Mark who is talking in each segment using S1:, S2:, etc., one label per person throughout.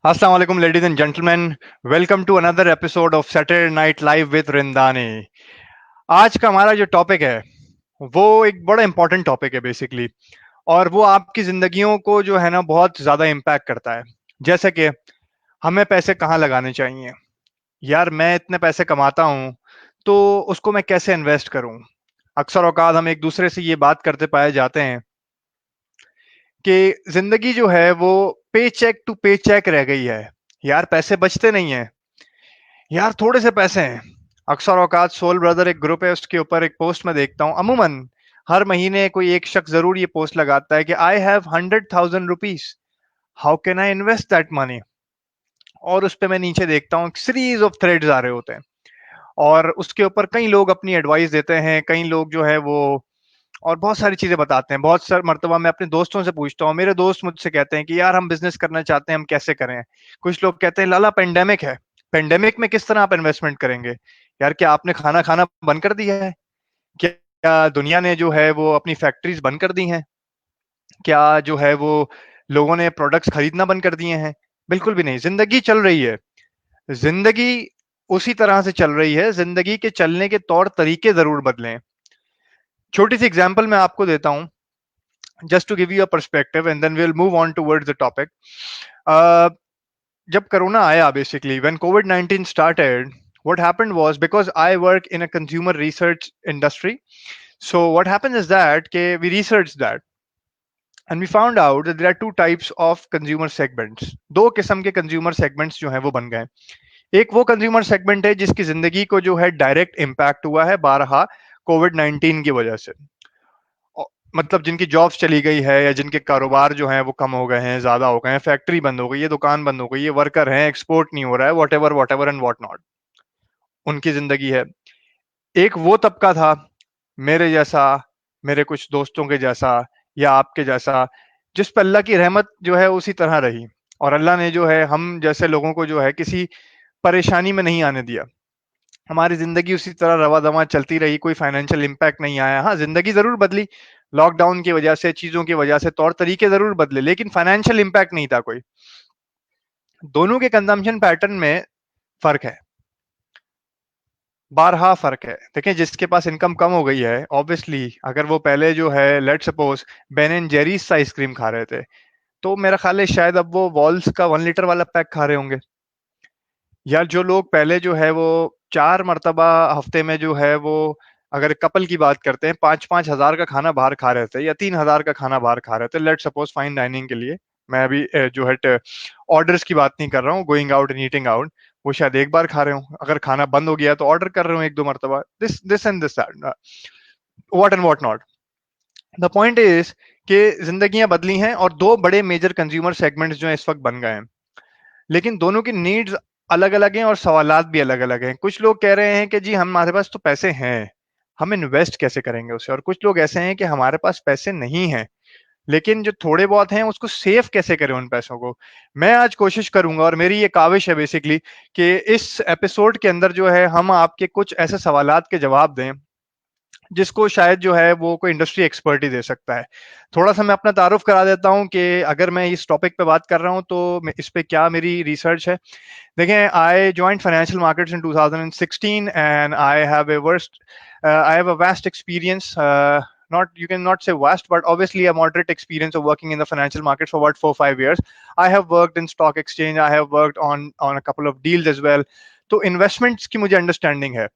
S1: Assalamu alaikum, ladies and gentlemen. Welcome to another episode of Saturday Night Live with रिंदानी. आज का हमारा जो topic है वो एक बड़ा इंपॉर्टेंट टॉपिक है बेसिकली, और वो आपकी जिंदगियों को जो है ना बहुत ज्यादा इम्पैक्ट करता है. जैसे कि हमें पैसे कहाँ लगाने चाहिए. यार, मैं इतने पैसे कमाता हूँ तो उसको मैं कैसे इन्वेस्ट करूँ. अक्सर औकात हम एक दूसरे से ये बात करते पाए जाते हैं कि जिंदगी जो है वो पे चेक टू पे चेक रह गई है. यार, पैसे बचते नहीं है. यार, थोड़े से पैसे हैं. अक्सर औकात सोल ब्रदर एक ग्रुप है, उसके ऊपर एक पोस्ट में देखता हूँ अमूमन हर महीने कोई एक शख्स जरूर ये पोस्ट लगाता है कि I have 100,000 rupees, how can I invest that money. और उस पे मैं नीचे देखता हूँ सीरीज ऑफ थ्रेड्स आ रहे होते हैं, और उसके ऊपर कई लोग अपनी एडवाइस देते हैं, कई लोग जो है वो और बहुत सारी चीजें बताते हैं. बहुत सारी मर्तबा मैं अपने दोस्तों से पूछता हूँ, मेरे दोस्त मुझसे कहते हैं कि यार हम बिजनेस करना चाहते हैं, हम कैसे करें. कुछ लोग कहते हैं लाला पेंडेमिक है, पेंडेमिक में किस तरह आप इन्वेस्टमेंट करेंगे. यार, क्या आपने खाना खाना बंद कर दिया है? क्या दुनिया ने जो है वो अपनी फैक्ट्रीज बंद कर दी हैं? क्या जो है वो लोगों ने प्रोडक्ट्स खरीदना बंद कर दिए हैं? बिल्कुल भी नहीं. जिंदगी चल रही है. जिंदगी उसी तरह से चल रही है. जिंदगी के चलने के तौर तरीके जरूर बदलें. छोटी सी एग्जांपल मैं आपको देता हूं, just to give you a perspective and then we'll move on towards the topic. uh, जब कोरोना आया, basically when COVID-19 started, what happened was, because I work in a consumer research industry, so what happens is that we researched that and we found out that there are two types of consumer segments. दो किस्म के consumer segments जो हैं वो बन गए. एक वो कंज्यूमर सेगमेंट है जिसकी जिंदगी को जो है डायरेक्ट इम्पैक्ट हुआ है बारहा कोविड-19 की वजह से. मतलब जिनकी जॉब्स चली गई है या जिनके कारोबार जो हैं वो कम हो गए हैं, ज्यादा हो गए हैं, फैक्ट्री बंद हो गई है, दुकान बंद हो गई है, वर्कर हैं, एक्सपोर्ट नहीं हो रहा है, what ever and what not, उनकी जिंदगी है. एक वो तबका था, मेरे जैसा, मेरे कुछ दोस्तों के जैसा, या आपके जैसा, जिस पर अल्लाह की रहमत जो है उसी तरह रही, और अल्लाह ने जो है हम जैसे लोगों को जो है किसी परेशानी में नहीं आने दिया. हमारी जिंदगी उसी तरह रवा दवा चलती रही, कोई फाइनेंशियल इम्पैक्ट नहीं आया. हाँ, जिंदगी जरूर बदली, लॉकडाउन की वजह से, चीजों की वजह से तौर तरीके जरूर बदले, लेकिन फाइनेंशियल इम्पैक्ट नहीं था कोई. दोनों के कंजम्पशन पैटर्न में फर्क है, बारहा फर्क है. देखिए, जिसके पास इनकम कम हो गई है, ऑब्वियसली अगर वो पहले जो है let suppose Ben and Jerry's सा आइसक्रीम खा रहे थे, तो मेरा ख्याल है शायद अब वो वॉल्स का 1 लीटर वाला पैक खा रहे होंगे. यार, जो लोग पहले जो है वो 4 मरतबा हफ्ते में जो है वो, अगर कपल की बात करते हैं, 5-5 हज़ार का खाना बाहर खा रहे थे या 3 हज़ार का खाना बाहर खा रहे थे, लेट सपोज फाइन डाइनिंग के लिए. मैं अभी जो है ऑर्डर्स की बात नहीं कर रहा हूँ, going out and eating out. वो शायद एक बार खा रहे हो, अगर खाना बंद हो गया तो ऑर्डर कर रहे हो 1-2 मरतबा, this this and this what and what not. The point is कि जिंदगियां बदली हैं और दो बड़े मेजर कंज्यूमर सेगमेंट्स जो है इस वक्त बन गए हैं, लेकिन दोनों की नीड्स अलग अलग हैं और सवालात भी अलग अलग हैं. कुछ लोग कह रहे हैं कि जी हमारे पास तो पैसे हैं, हम इन्वेस्ट कैसे करेंगे उसे. और कुछ लोग ऐसे हैं कि हमारे पास पैसे नहीं हैं, लेकिन जो थोड़े बहुत हैं उसको सेव कैसे करें उन पैसों को. मैं आज कोशिश करूंगा, और मेरी ये काविश है बेसिकली, कि इस एपिसोड के अंदर जो है हम आपके कुछ ऐसे सवालात के जवाब दें जिसको शायद जो है वो कोई इंडस्ट्री एक्सपर्ट ही दे सकता है. थोड़ा सा मैं अपना तारुफ करा देता हूं कि अगर मैं इस टॉपिक पे बात कर रहा हूं तो इस पे क्या मेरी रिसर्च है. देखें, I joined financial markets in 2016 and I have a vast experience, not, you can not say vast, but obviously a moderate experience of working in the financial markets for about 4-5 years. I have worked in stock exchange, I have worked on a couple of deals as well. तो investments की मुझे understanding है,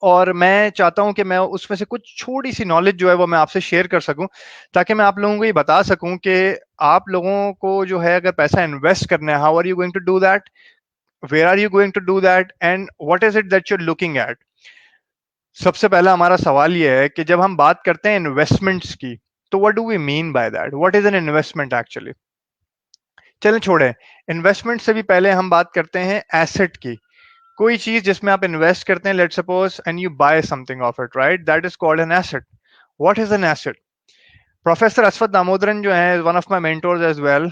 S1: और मैं चाहता हूं कि मैं उसमें से कुछ छोटी सी नॉलेज जो है वो मैं आपसे शेयर कर सकूं, ताकि मैं आप लोगों को ये बता सकूं कि आप लोगों को जो है अगर पैसा इन्वेस्ट करना है, how are you going to do that, where are you going to do that, and what is it that you're looking at. सबसे पहला हमारा सवाल ये है कि जब हम बात करते हैं इन्वेस्टमेंट्स की, तो what do we mean by that, what is an investment actually. चलें छोड़ें, इन्वेस्टमेंट से भी पहले हम बात करते हैं एसेट की. कोई चीज जिसमें आप इन्वेस्ट करते हैं, let suppose and you buy something of it, right, that is called an asset. What is an asset. Professor Aswath Damodaran जो है, one of my mentors as well,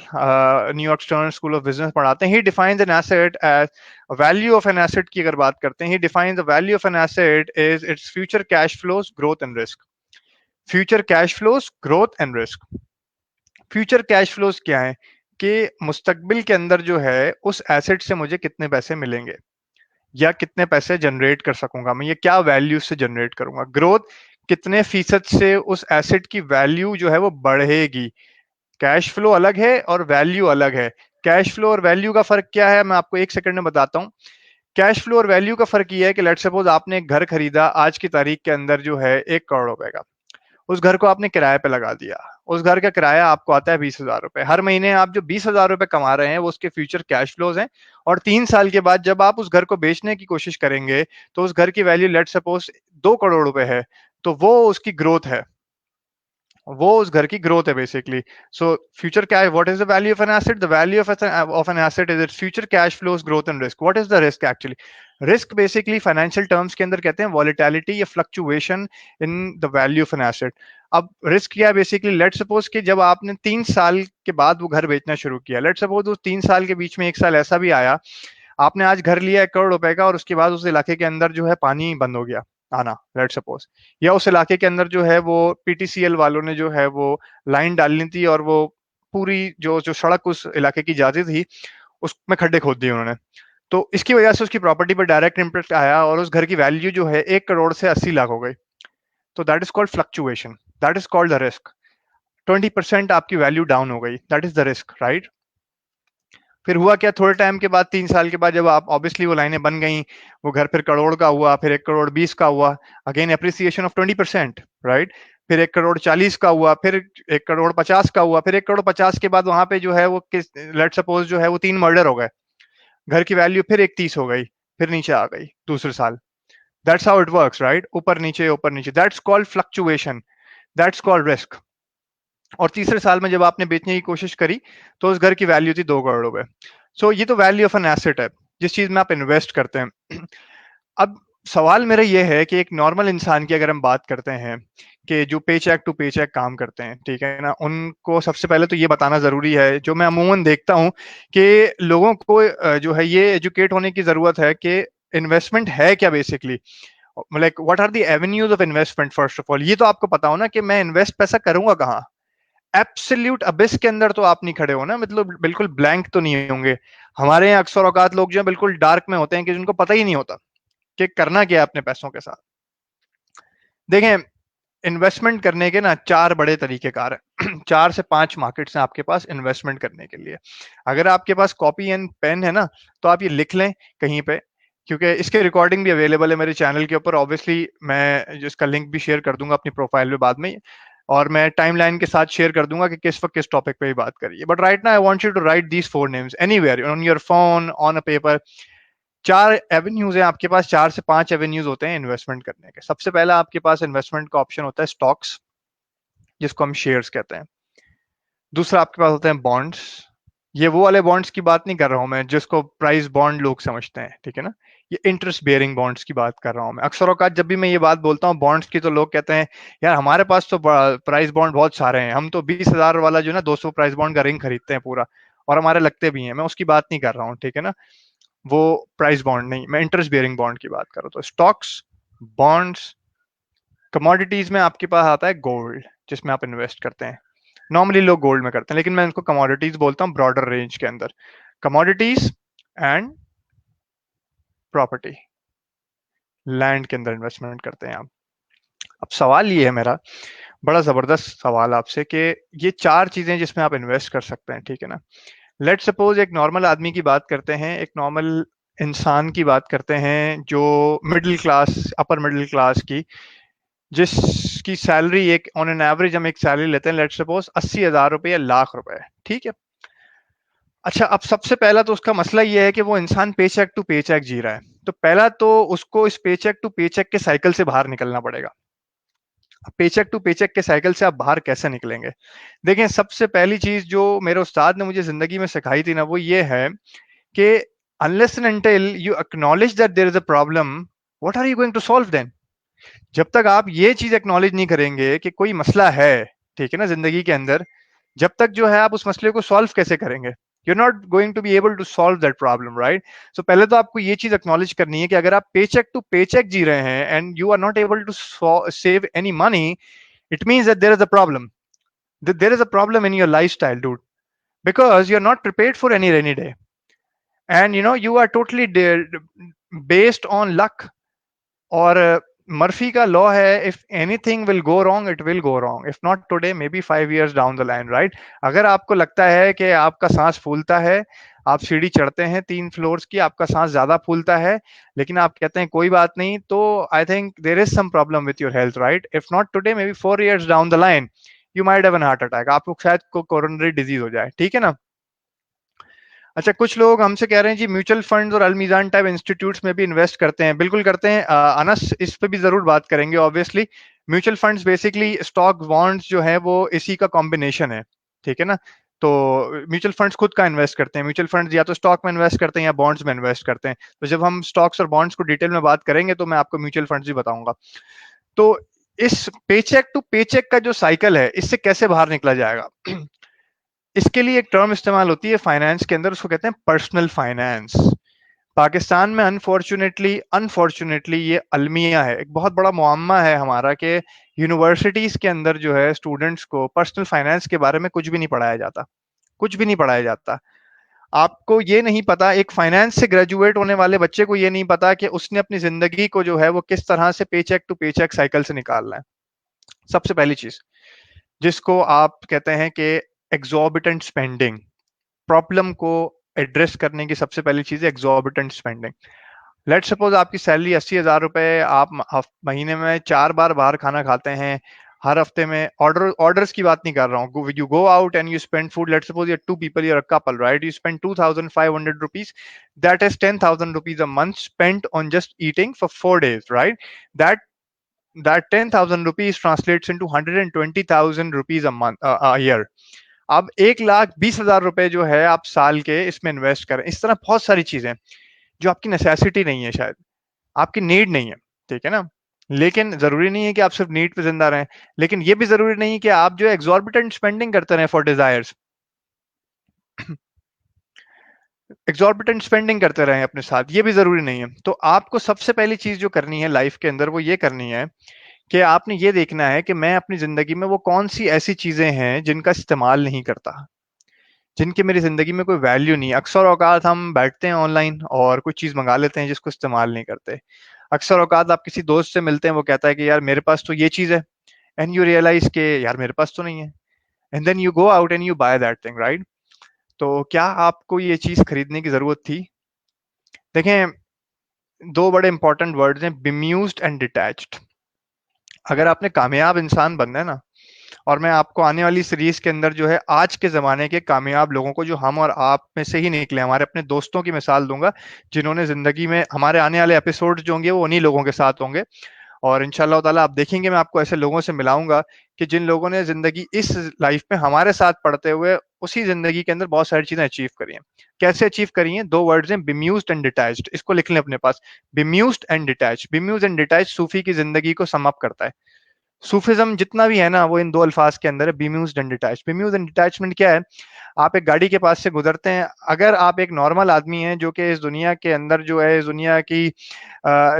S1: New York Stern School of Business पढ़ाते हैं. He defines an asset as value of an asset की अगर बात करते हैं, he defines the value of an asset is its future cash flows, growth and risk. Future cash flows, growth and risk. Future cash flows क्या है? कि मुस्तकबिल के अंदर जो है उस एसेट से मुझे कितने पैसे मिलेंगे या कितने पैसे जनरेट कर सकूंगा मैं, ये क्या वैल्यू से जनरेट करूंगा, ग्रोथ कितने फीसद से उस एसेट की वैल्यू जो है वो बढ़ेगी। कैश फ्लो अलग है और वैल्यू अलग है। कैश फ्लो और वैल्यू का फर्क क्या है मैं आपको एक सेकंड में बताता हूँ। कैश फ्लो और वैल्यू का फर्क ये है कि लेट सपोज आपने एक घर खरीदा आज की तारीख के अंदर जो है 1 करोड़ रुपए का। उस घर को आपने किराए पे लगा दिया। उस घर का किराया आपको आता है 20,000 रुपए। हर महीने आप जो 20,000 रुपए कमा रहे हैं वो उसके फ्यूचर कैश फ्लोज हैं। और 3 साल के बाद जब आप उस घर को बेचने की कोशिश करेंगे तो उस घर की वैल्यू लेट सपोज 2 करोड़ रुपए है। तो वो उसकी ग्रोथ है, वो उस घर की ग्रोथ है बेसिकली। सो फ्यूचर क्या है, what is the value of an asset, the value of an asset is its future cash flows growth and risk. What is the risk actually, risk basically financial terms के अंदर कहते हैं volatility या fluctuation in the value of an asset. अब risk क्या है basically, let suppose कि जब आपने 3 साल के बाद वो घर बेचना शुरू किया, लेट सपोज उस 3 साल के बीच में एक साल ऐसा भी आया आपने आज घर लिया 1 करोड़ रुपए का और उसके बाद उस इलाके के अंदर जो है पानी बंद हो गया आना, लेट सपोज, या उस इलाके के अंदर जो है वो पीटीसीएल वालों ने जो है वो लाइन डालनी थी और वो पूरी जो जो सड़क उस इलाके की जाती थी उसमें खड्डे खोद दिए उन्होंने। तो इसकी वजह से उसकी प्रॉपर्टी पर डायरेक्ट इम्पैक्ट आया और उस घर की वैल्यू जो है 1 करोड़ से 80 लाख हो गई। तो that is called fluctuation, that is called the risk. 20% आपकी वैल्यू डाउन हो गई, that is the risk, right. फिर हुआ क्या, थोड़े टाइम के बाद 3 साल के बाद जब आप ऑब्वियसली वो लाइनें बन गई, वो घर फिर करोड़ का हुआ, फिर 1 करोड़ 20 का हुआ, अगेन एप्रिसिएशन ऑफ 20%, राइट। फिर 1 करोड़ 40 का हुआ, फिर 1 करोड़ 50 का हुआ, फिर 1 करोड़ 50 के बाद वहां पे जो है वो किस, लेट सपोज जो है वो 3 मर्डर हो गए, घर की वैल्यू फिर 1 30 हो गई, फिर नीचे आ गई दूसरे साल। That's how it works, right, ऊपर नीचे, that's called fluctuation, that's called risk. और तीसरे साल में जब आपने बेचने की कोशिश करी तो उस घर की वैल्यू थी 2 करोड़ रुपए। सो ये तो वैल्यू ऑफ एन एसेट है, जिस चीज में आप इन्वेस्ट करते हैं। अब सवाल मेरा ये है कि एक नॉर्मल इंसान की अगर हम बात करते हैं कि जो पे चेक टू पे चेक काम करते हैं, ठीक है ना, उनको सबसे पहले तो ये बताना जरूरी है, जो मैं अमूमन देखता हूँ कि लोगों को जो है ये एजुकेट होने की जरूरत है कि इन्वेस्टमेंट है क्या basically, like what are the avenues of investment. First of all ये तो आपको पता हो ना कि मैं इन्वेस्ट पैसा करूंगा कहाँ। एब्सोल्यूट अबिस के अंदर तो आप नहीं खड़े हो ना, मतलब बिल्कुल ब्लैंक तो नहीं होंगे। हमारे यहाँ अक्सर औकात लोग जो है बिल्कुल डार्क में होते हैं कि जिनको पता ही नहीं होता कि करना क्या है अपने पैसों के साथ। देखें, इन्वेस्टमेंट करने के ना 4 बड़े तरीकेकार है। 4 से 5 मार्केट्स हैं आपके पास इन्वेस्टमेंट करने के लिए। अगर आपके पास कॉपी एंड पेन है ना तो आप ये लिख लें कहीं पे, क्योंकि इसके रिकॉर्डिंग भी अवेलेबल है मेरे चैनल के ऊपर। ऑब्वियसली मैं जिसका लिंक भी शेयर कर दूंगा अपनी प्रोफाइल में बाद में, और मैं टाइमलाइन के साथ शेयर कर दूंगा कि किस वक्त किस टॉपिक पे ही बात करिए। But right now I want you to write these 4 names anywhere on your phone, on a paper. 4 avenues हैं आपके पास, 4 से 5 एवेन्यूज होते हैं इन्वेस्टमेंट करने के। सबसे पहला आपके पास इन्वेस्टमेंट का ऑप्शन होता है स्टॉक्स, जिसको हम शेयर्स कहते हैं। दूसरा आपके पास होते हैं बॉन्ड्स। ये वो वाले बॉन्ड्स की बात नहीं कर रहा हूं मैं जिसको प्राइस बॉन्ड लोग समझते हैं, ठीक है ना। ये इंटरेस्ट बेयरिंग बॉन्ड्स की बात कर रहा हूं मैं। अक्सर औकात जब भी मैं ये बात बोलता हूँ बॉन्ड्स की तो लोग कहते हैं यार हमारे पास तो प्राइस बॉन्ड बहुत सारे हैं, हम तो 20,000 वाला जो है ना 200 प्राइस बॉन्ड का रिंग खरीदते हैं पूरा, और हमारे लगते भी हैं। मैं उसकी बात नहीं कर रहा हूँ, ठीक है ना। वो प्राइस बॉन्ड नहीं, मैं इंटरेस्ट बेयरिंग बॉन्ड की बात कर रहा हूँ। तो स्टॉक्स, बॉन्ड्स, कमोडिटीज में आपके पास आता है गोल्ड, जिसमें आप इन्वेस्ट करते हैं। नॉर्मली लोग गोल्ड में करते हैं लेकिन मैं इनको कमोडिटीज बोलता हूँ ब्रॉडर रेंज के अंदर। कमोडिटीज एंड प्रॉपर्टी, लैंड के अंदर इन्वेस्टमेंट करते हैं आप। अब सवाल ये है मेरा, बड़ा जबरदस्त सवाल आपसे, कि ये 4 चीजें जिसमें आप इन्वेस्ट कर सकते हैं, ठीक है ना। लेट सपोज एक नॉर्मल आदमी की बात करते हैं, एक नॉर्मल इंसान की बात करते हैं जो middle class, upper middle class की, जिसकी सैलरी एक ऑन एन एवरेज हम एक सैलरी लेते हैं लेट सपोज 80,000 रुपए या लाख रुपए, ठीक है। अच्छा, अब सबसे पहला तो उसका मसला ये है कि वो इंसान पे चेक टू पे चेक जी रहा है। तो पहला तो उसको इस पे चेक टू पे चेक के साइकिल से बाहर निकलना पड़ेगा। पेचेक टू पेचेक के साइकिल से आप बाहर कैसे निकलेंगे। देखें, सबसे पहली चीज जो मेरे उस्ताद ने मुझे जिंदगी में सिखाई थी ना, वो ये है कि unless and until you acknowledge that there is a problem, what are you going to solve then. जब तक आप ये चीज एक्नॉलेज नहीं करेंगे कि कोई मसला है, ठीक है ना, जिंदगी के अंदर, जब तक जो है आप उस मसले को सॉल्व कैसे करेंगे। You are not going to be able to solve that problem, right. So पहले तो आपको ये चीज एक्नॉलेज करनी है कि अगर आप पेचेक टू पेचेक जी रहे हैं and you are not able to save any money, it means that there is a problem. There is a problem in your lifestyle, dude. because you're not prepared for any rainy day, and you are totally based on luck. और Murphy का law है, if anything will go wrong it will go wrong, if not today may B 5 years down the line, right? अगर आपको लगता है कि आपका सांस फूलता है, आप सीढ़ी चढ़ते हैं 3 फ्लोर्स की, आपका सांस ज्यादा फूलता है, लेकिन आप कहते हैं कोई बात नहीं, तो I think there is some problem with your health, right? If not today may be 4 years down the line you might have an heart attack, आपको शायद को कोरोनरी डिजीज हो जाए, ठीक है ना? अच्छा, कुछ लोग हमसे कह रहे हैं जी म्यूचुअल फंड्स और अलमीजान टाइप इंस्टीट्यूट्स में भी इन्वेस्ट करते हैं। बिल्कुल करते हैं। अनस इस पे भी जरूर बात करेंगे obviously. Mutual funds basically stock bonds जो है वो इसी का कॉम्बिनेशन है, ठीक है ना? तो म्यूचुअल फंड्स खुद का इन्वेस्ट करते हैं। म्यूचुअल फंड्स या तो स्टॉक में इन्वेस्ट करते हैं या बॉन्ड्स में इन्वेस्ट करते हैं। तो जब हम स्टॉक्स और बॉन्ड्स को डिटेल में बात करेंगे तो मैं आपको म्यूचुअल फंड्स भी बताऊंगा। तो इस पेचेक टू पेचेक का जो साइकिल है, इससे कैसे बाहर निकला जाएगा? इसके लिए एक टर्म इस्तेमाल होती है फाइनेंस के अंदर, उसको कहते हैं पर्सनल फाइनेंस। पाकिस्तान में अनफॉर्चुनेटली अनफॉर्चुनेटली ये अलमिया है, एक बहुत बड़ा मुअम्मा है हमारा, कि यूनिवर्सिटीज के अंदर जो है स्टूडेंट्स को पर्सनल फाइनेंस के बारे में कुछ भी नहीं पढ़ाया जाता, कुछ भी नहीं पढ़ाया जाता। आपको ये नहीं पता, एक फाइनेंस से ग्रेजुएट होने वाले बच्चे को ये नहीं पता कि उसने अपनी जिंदगी को जो है वो किस तरह से पेचेक टू पेचेक साइकिल से निकालना है। सबसे पहली चीज जिसको आप कहते हैं कि एग्जॉर्बिटेंट स्पेंडिंग, प्रॉब्लम को एड्रेस करने की सबसे पहली चीज है एग्जॉर्बिटेंट स्पेंडिंग। लेट सपोज आपकी सैलरी 80,000 रुपए, आप महीने में 4 बार बाहर खाना खाते हैं, हर हफ्ते में ऑर्डर्स की बात नहीं कर रहा हूँ, you go out and you spend food, let suppose you're 2 people, you're a couple, right? You spend 2,500 rupees, that is 10,000 rupees a month spent on just eating for 4 days, right? That that 10,000 rupees translates into 120,000 rupees a month, a year. अब 1,20,000 रुपए जो है आप साल के इसमें invest करें। इस तरह बहुत सारी चीजें जो आपकी नेसेसिटी नहीं है, शायद आपकी नीड नहीं है, ठीक है ना? लेकिन जरूरी नहीं है कि आप सिर्फ नीड पे जिंदा रहें, लेकिन ये भी जरूरी नहीं है कि आप जो एग्जॉर्बिटेंट स्पेंडिंग करते रहें फॉर डिजायर्स, एग्जॉर्बिटेंट स्पेंडिंग करते रहें अपने साथ, ये भी जरूरी नहीं है। तो आपको सबसे पहली चीज जो करनी है लाइफ के अंदर वो ये करनी है कि आपने ये देखना है कि मैं अपनी जिंदगी में वो कौन सी ऐसी चीजें हैं जिनका इस्तेमाल नहीं करता, जिनकी मेरी जिंदगी में कोई वैल्यू नहीं है। अक्सर औकात हम बैठते हैं ऑनलाइन और कुछ चीज मंगा लेते हैं जिसको इस्तेमाल नहीं करते। अक्सर औकात आप किसी दोस्त से मिलते हैं, वो कहता है कि यार मेरे पास तो ये चीज है, एंड यू रियलाइज के यार मेरे पास तो नहीं है, and then you go out and you buy that thing, right? तो क्या आपको ये चीज खरीदने की जरूरत थी? देखें, दो बड़े इंपॉर्टेंट वर्ड्स हैं, बेम्यूज्ड एंड डिटैच्ड। अगर आपने कामयाब इंसान बनना है ना, और मैं आपको आने वाली सीरीज के अंदर जो है आज के जमाने के कामयाब लोगों को, जो हम और आप में से ही निकले, हमारे अपने दोस्तों की मिसाल दूंगा, जिन्होंने जिंदगी में, हमारे आने वाले एपिसोड जो होंगे वो उन्हीं लोगों के साथ होंगे। और इंशाल्लाह ताला आप देखेंगे मैं आपको ऐसे लोगों से मिलाऊंगा कि जिन लोगों ने जिंदगी इस लाइफ में हमारे साथ पढ़ते हुए उसी जिंदगी के अंदर बहुत सारी चीजें अचीव करी हैं। कैसे अचीव करी हैं? दो वर्ड्स हैं, बेम्यूज्ड एंड डिटैच्ड। इसको लिख लें अपने पास, बेम्यूज्ड एंड डिटैच्ड। बेम्यूज्ड एंड डिटैच्ड सूफी की जिंदगी को सम अप करता है। सूफिज्म जितना भी है ना वो इन दो अल्फाज के अंदर है, बेम्यूज्ड एंड डिटैच्ड। बेम्यूज्ड एंड डिटैचमेंट क्या है? आप एक गाड़ी के पास से गुजरते हैं, अगर आप एक नॉर्मल आदमी हैं जो कि इस दुनिया के अंदर जो है, इस दुनिया की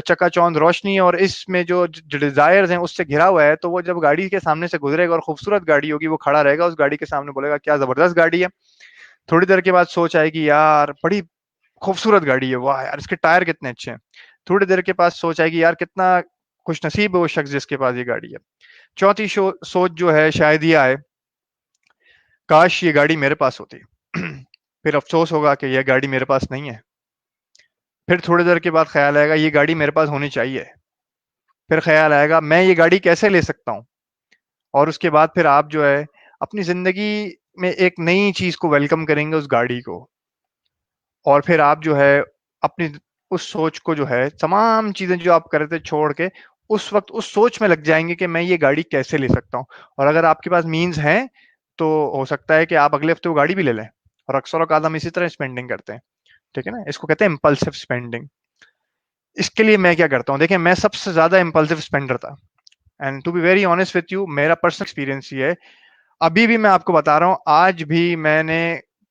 S1: चकाचौंध रोशनी और इसमें जो डिजायर्स हैं उससे घिरा हुआ है, तो वो जब गाड़ी के सामने से गुजरेगा और खूबसूरत गाड़ी होगी, वो खड़ा रहेगा उस गाड़ी के सामने, बोलेगा क्या जबरदस्त गाड़ी है। थोड़ी देर के बाद सोच आएगी, यार बड़ी खूबसूरत गाड़ी है, वाह यार इसके टायर कितने अच्छे हैं। थोड़ी देर के पास सोच आएगी, यार कितना खुशनसीब है वो शख्स जिसके पास ये गाड़ी है। चौथी सोच जो है शायद ये आए, काश ये गाड़ी मेरे पास होती। फिर अफसोस होगा कि यह गाड़ी मेरे पास नहीं है। फिर थोड़ी देर के बाद ख्याल आएगा ये गाड़ी मेरे पास होनी चाहिए। फिर ख्याल आएगा मैं ये गाड़ी कैसे ले सकता हूँ। और उसके बाद फिर आप जो है अपनी जिंदगी में एक नई चीज को वेलकम करेंगे, उस गाड़ी को। और फिर आप जो है अपनी उस सोच को जो है, तमाम चीजें जो आप कर रहे थे छोड़ के, उस वक्त उस सोच में लग जाएंगे कि मैं ये गाड़ी कैसे ले सकता हूँ। और अगर आपके पास मीन्स हैं तो हो सकता है कि आप अगले हफ्ते वो गाड़ी भी ले लें। और अक्सर औकात हम इसी तरह स्पेंडिंग करते हैं, ठीक है ना? इसको कहते हैं इम्पल्सिव स्पेंडिंग। इसके लिए मैं क्या करता हूँ, देखिए मैं सबसे ज्यादा इम्पल्सिव स्पेंडर था, and to be very honest with you, मेरा पर्सनल एक्सपीरियंस ये है। अभी भी मैं आपको बता रहा हूँ, आज भी मैंने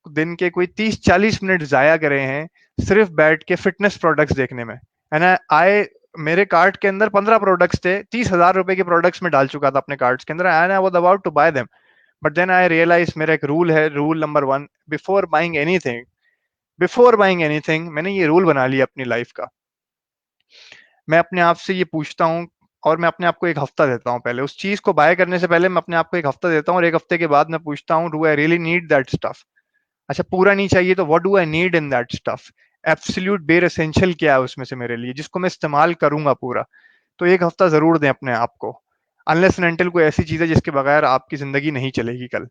S1: दिन के कोई 30-40 मिनट जाया करे हैं सिर्फ बैठ के फिटनेस प्रोडक्ट्स देखने में। एंड आई मेरे कार्ट के अंदर 15 प्रोडक्ट्स थे, 30,000 रुपए के प्रोडक्ट्स में डाल चुका था अपने कार्ट्स के अंदर, and I was about to buy them. But then I realize मेरा एक रूल है, rule number one, before buying anything मैंने ये रूल बना लिया अपनी लाइफ का। मैं अपने आप से ये पूछता हूँ, और मैं अपने आप को एक हफ्ता देता हूँ पहले, उस चीज को बाय करने से पहले मैं अपने आप को एक हफ्ता देता हूँ, और एक हफ्ते के बाद मैं पूछता हूँ, do I really need that stuff? अच्छा, पूरा नहीं चाहिए तो what do I need in that stuff? Absolute बेर एसेंशियल क्या है उसमें से मेरे लिए, जिसको मैं इस्तेमाल करूंगा पूरा? तो एक हफ्ता जरूर दें अपने आप को, अनलेस एंड अनटिल कोई ऐसी चीज है जिसके बगैर आपकी जिंदगी नहीं चलेगी कल।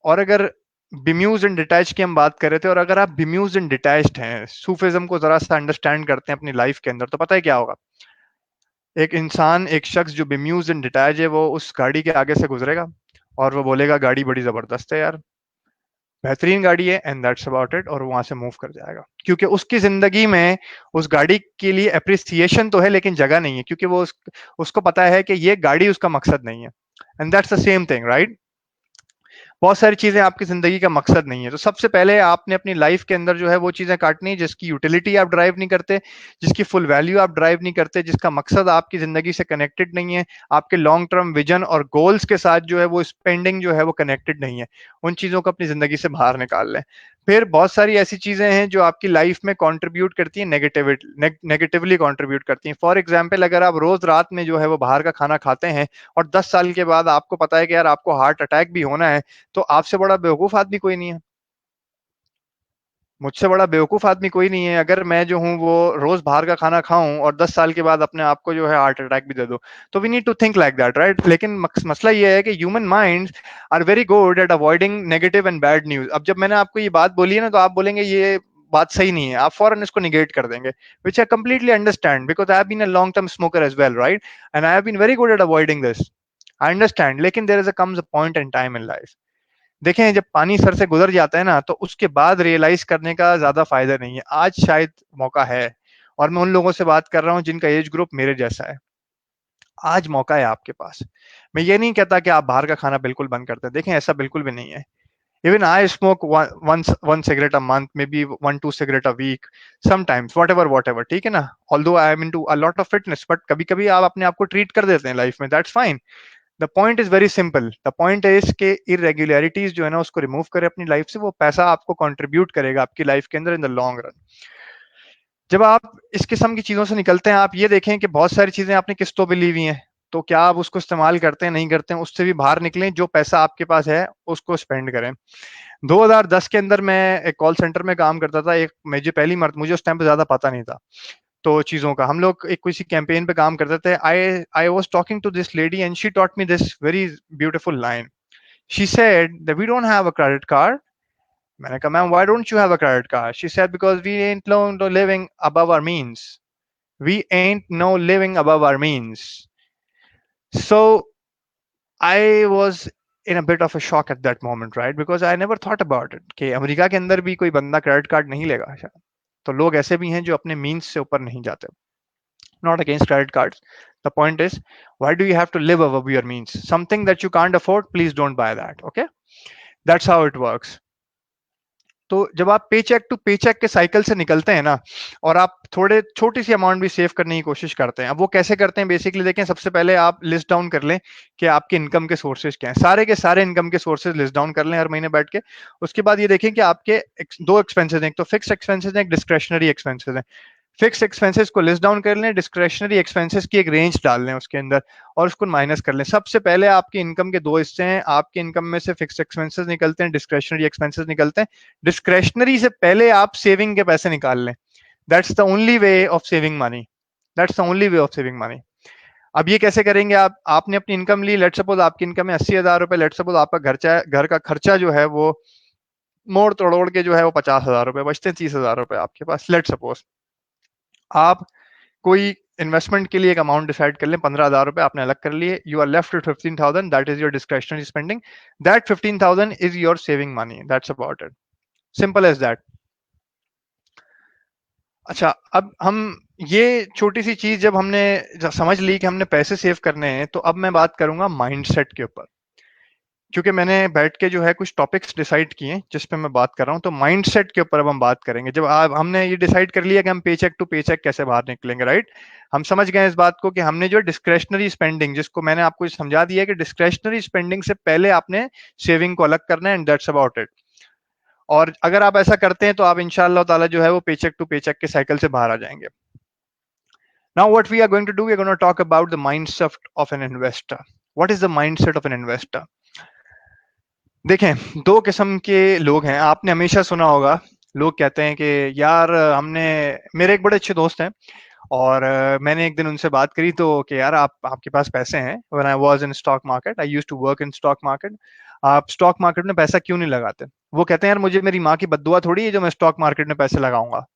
S1: और अगर बिम्यूज एंड डिटैच की हम बात कर रहे थे, और अगर आप बिम्यूज एंड डिटैच्ड हैं, सूफिज्म को जरा सा अंडरस्टैंड करते हैं अपनी लाइफ के अंदर, तो पता है क्या होगा? एक इंसान, एक शख्स जो बेम्यूज एंड डिटैच है, वो उस गाड़ी के आगे से गुजरेगा और वो बोलेगा गाड़ी बड़ी जबरदस्त है यार, बेहतरीन गाड़ी है, एंड दैट्स अबाउट इट, और वहां से मूव कर जाएगा। क्योंकि उसकी जिंदगी में उस गाड़ी के लिए अप्रिसिएशन तो है लेकिन जगह नहीं है, क्योंकि उसको पता है कि ये गाड़ी उसका मकसद नहीं है। And that's the same thing, right? बहुत सारी चीजें आपकी जिंदगी का मकसद नहीं है, तो सबसे पहले आपने अपनी लाइफ के अंदर जो है वो चीजें काटनी है जिसकी यूटिलिटी आप ड्राइव नहीं करते, जिसकी फुल वैल्यू आप ड्राइव नहीं करते, जिसका मकसद आपकी जिंदगी से कनेक्टेड नहीं है, आपके लॉन्ग टर्म विजन और गोल्स के साथ जो है वो स्पेंडिंग जो है वो कनेक्टेड नहीं है। उन चीजों को अपनी जिंदगी से बाहर निकाल लें। फिर बहुत सारी ऐसी चीजें हैं जो आपकी लाइफ में कंट्रीब्यूट करती हैं, नेगेटिवली कंट्रीब्यूट करती हैं। फॉर एग्जाम्पल, अगर आप रोज रात में जो है वो बाहर का खाना खाते हैं, और 10 साल के बाद आपको पता है कि यार आपको हार्ट अटैक भी होना है, तो आपसे बड़ा बेवकूफ आदमी कोई नहीं है। मुझसे बड़ा बेवकूफ आदमी कोई नहीं है, अगर मैं जो हूँ वो रोज बाहर का खाना खाऊं और 10 साल के बाद अपने आप को जो है हार्ट अटैक भी दे दो। तो we need to think like that, right? लेकिन मसला ये है कि human minds are very good at avoiding negative and bad news. अब जब मैंने आपको ये बात बोली है ना, तो आप बोलेंगे ये बात सही नहीं है, आप फौरन इसको निगेट कर देंगे, which I completely understand, because I have been a long term smoker as well, right? And I have been very good at avoiding this. I understand, लेकिन there is a comes a point in time in life. देखें, जब पानी sir से गुजर जाता है ना, तो उसके बाद रियलाइज करने का ज्यादा फायदा नहीं है। आज शायद मौका है, और मैं उन लोगों से बात कर रहा हूं जिनका एज ग्रुप मेरे जैसा है। आज मौका है आपके पास। मैं ये नहीं कहता कि आप बाहर का खाना बिल्कुल बंद कर दें, देखें ऐसा बिल्कुल भी नहीं है। Even I smoke one cigarette a month, may be 1-2 cigarette a week, sometimes, whatever, ठीक है ना? Although I am into a lot of fitness, but कभी कभी आप अपने आप को ट्रीट कर देते हैं लाइफ में, that's fine. The point is very simple, the point is के इरेगुलरिटीज जो है ना उसको रिमूव करें अपनी लाइफ से, वो पैसा आपको कंट्रीब्यूट करेगा आपकी लाइफ के अंदर इन द लॉन्ग रन। जब आप इस किस्म की चीजों से निकलते हैं, आप ये देखें कि बहुत सारी चीजें आपने किस्तों पे ली हुई हैं, तो क्या आप उसको इस्तेमाल करते हैं? नहीं करते हैं, उससे भी बाहर निकलें, जो पैसा आपके पास है उसको स्पेंड करें। 2010 के अंदर मैं एक कॉल सेंटर में काम करता था, एक मुझे उस टाइम पे ज्यादा पता नहीं था तो चीजों का, हम लोग एक किसी कैंपेन पे काम करते थे। I I was talking to this lady and she taught me this very beautiful line. She said that we don't have a credit card. मैंने कहा, ma'am, why don't you have a credit card? She said, because we ain't no living above our means. We ain't no living above our means. So I was in a bit of a shock at that moment, right? Because I never thought about it कि America के अंदर भी कोई बंदा credit card नहीं लेगा शायद। तो लोग ऐसे भी हैं जो अपने मीन्स से ऊपर नहीं जाते। Not against credit cards. The point is, why do you have to live above your means? Something that you can't afford, please don't buy that. Okay? That's how it works. तो जब आप पे check to पे check के cycle से निकलते हैं ना, और आप थोड़े छोटी सी अमाउंट भी सेव करने की कोशिश करते हैं, अब वो कैसे करते हैं बेसिकली देखें। सबसे पहले आप लिस्ट डाउन कर लें कि आपके इनकम के सोर्सेज क्या हैं, सारे के सारे इनकम के सोर्सेज लिस्ट डाउन कर लें हर महीने बैठ के। उसके बाद ये देखें कि आपके दो एक्सपेंसेस हैं, एक तो फिक्स एक्सपेंसेस हैं, एक डिस्क्रेशनरी एक्सपेंसेस हैं। फिक्स एक्सपेंसेस को लिस्ट डाउन कर लें, डिस्क्रेशनरी एक्सपेंसेस की एक रेंज डाल लें उसके अंदर, और उसको माइनस कर लें। सबसे पहले आपकी इनकम के दो हिस्से हैं, आपके इनकम में से फिक्स एक्सपेंसेस निकलते हैं, डिस्क्रेशनरी एक्सपेंसेस निकलते हैं। डिस्क्रेशनरी से पहले आप सेविंग के पैसे निकाल लें। That's the only way of saving money. That's the only way of saving money. अब ये कैसे करेंगे? आप आपने अपनी इनकम ली, लेट सपोज आपकी इनकम है 80,000 रुपए, लेट सपोज आपका घर का खर्चा जो है वो मोड़ तोड़ के जो है वो 50,000 रुपए बचते हैं, 30,000 रुपए आपके पास, लेट सपोज। आप कोई इन्वेस्टमेंट के लिए एक अमाउंट डिसाइड कर लें, 15,000 रुपए आपने अलग कर लिए, you are left with 15,000, that is your discretionary spending. That 15,000 is your saving money, that's about it, simple as that. अच्छा, अब हम ये छोटी सी चीज जब हमने समझ ली कि हमने पैसे सेव करने हैं, तो अब मैं बात करूंगा माइंडसेट के ऊपर। क्योंकि मैंने बैठ के जो है कुछ टॉपिक्स डिसाइड किए हैं जिस पे मैं बात कर रहा हूँ, तो माइंडसेट के ऊपर अब हम बात करेंगे। जब आप हमने ये डिसाइड कर लिया कि हम पेचेक टू पेचेक कैसे बाहर निकलेंगे, राइट? हम समझ गए इस बात को कि हमने जो डिस्क्रेशनरी स्पेंडिंग, जिसको मैंने आपको समझा दिया है कि डिस्क्रेशनरी स्पेंडिंग से पहले आपने सेविंग को अलग करना है, एंड दैट्स अबाउट इट। और अगर आप ऐसा करते हैं तो आप इंशाल्लाह ताला जो है वो पेचेक टू पेचेक के साइकिल से बाहर आ जाएंगे। Now, what we are going to do, we are going to talk about the mindset of an investor. What is the mindset of an investor? देखें, दो किस्म के लोग हैं। आपने हमेशा सुना होगा, लोग कहते हैं कि यार हमने, मेरे एक बड़े अच्छे दोस्त हैं और मैंने एक दिन उनसे बात करी तो कि यार आपके पास पैसे हैं। When I was in stock market, I used to work in stock market, आप स्टॉक मार्केट में पैसा क्यों नहीं लगाते? वो कहते हैं यार मुझे मेरी माँ की बद्दुआ थोड़ी है जो मैं स्टॉक मार्केट में पैसे लगाऊंगा।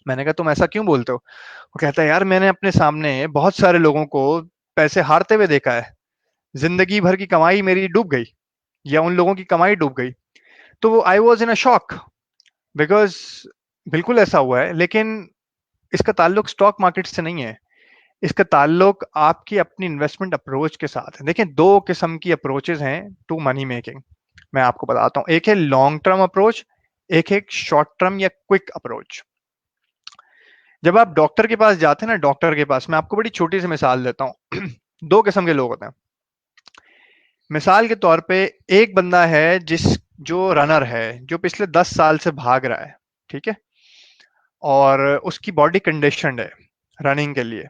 S1: मैंने कहा तुम ऐसा क्यों बोलते हो? वो कहता है यार मैंने अपने सामने बहुत सारे लोगों को पैसे हारते हुए देखा है, जिंदगी भर की कमाई मेरी डूब गई या उन लोगों की कमाई डूब गई। तो वो I was in a shock, because बिल्कुल ऐसा हुआ है। लेकिन इसका ताल्लुक स्टॉक मार्केट से नहीं है, इसका ताल्लुक आपकी अपनी इन्वेस्टमेंट अप्रोच के साथ है। देखिए, दो किस्म की अप्रोचेस हैं टू मनी मेकिंग। मैं आपको बताता हूं, एक है लॉन्ग टर्म अप्रोच, एक है शॉर्ट टर्म या क्विक अप्रोच। जब आप डॉक्टर के पास जाते हैं ना, डॉक्टर के पास, मैं आपको बड़ी छोटी सी मिसाल देता हूँ। दो किस्म के लोग होते हैं। मिसाल के तौर पे, एक बंदा है जो रनर है, जो पिछले 10 साल से भाग रहा है, ठीक है, और उसकी बॉडी कंडीशनड है रनिंग के लिए।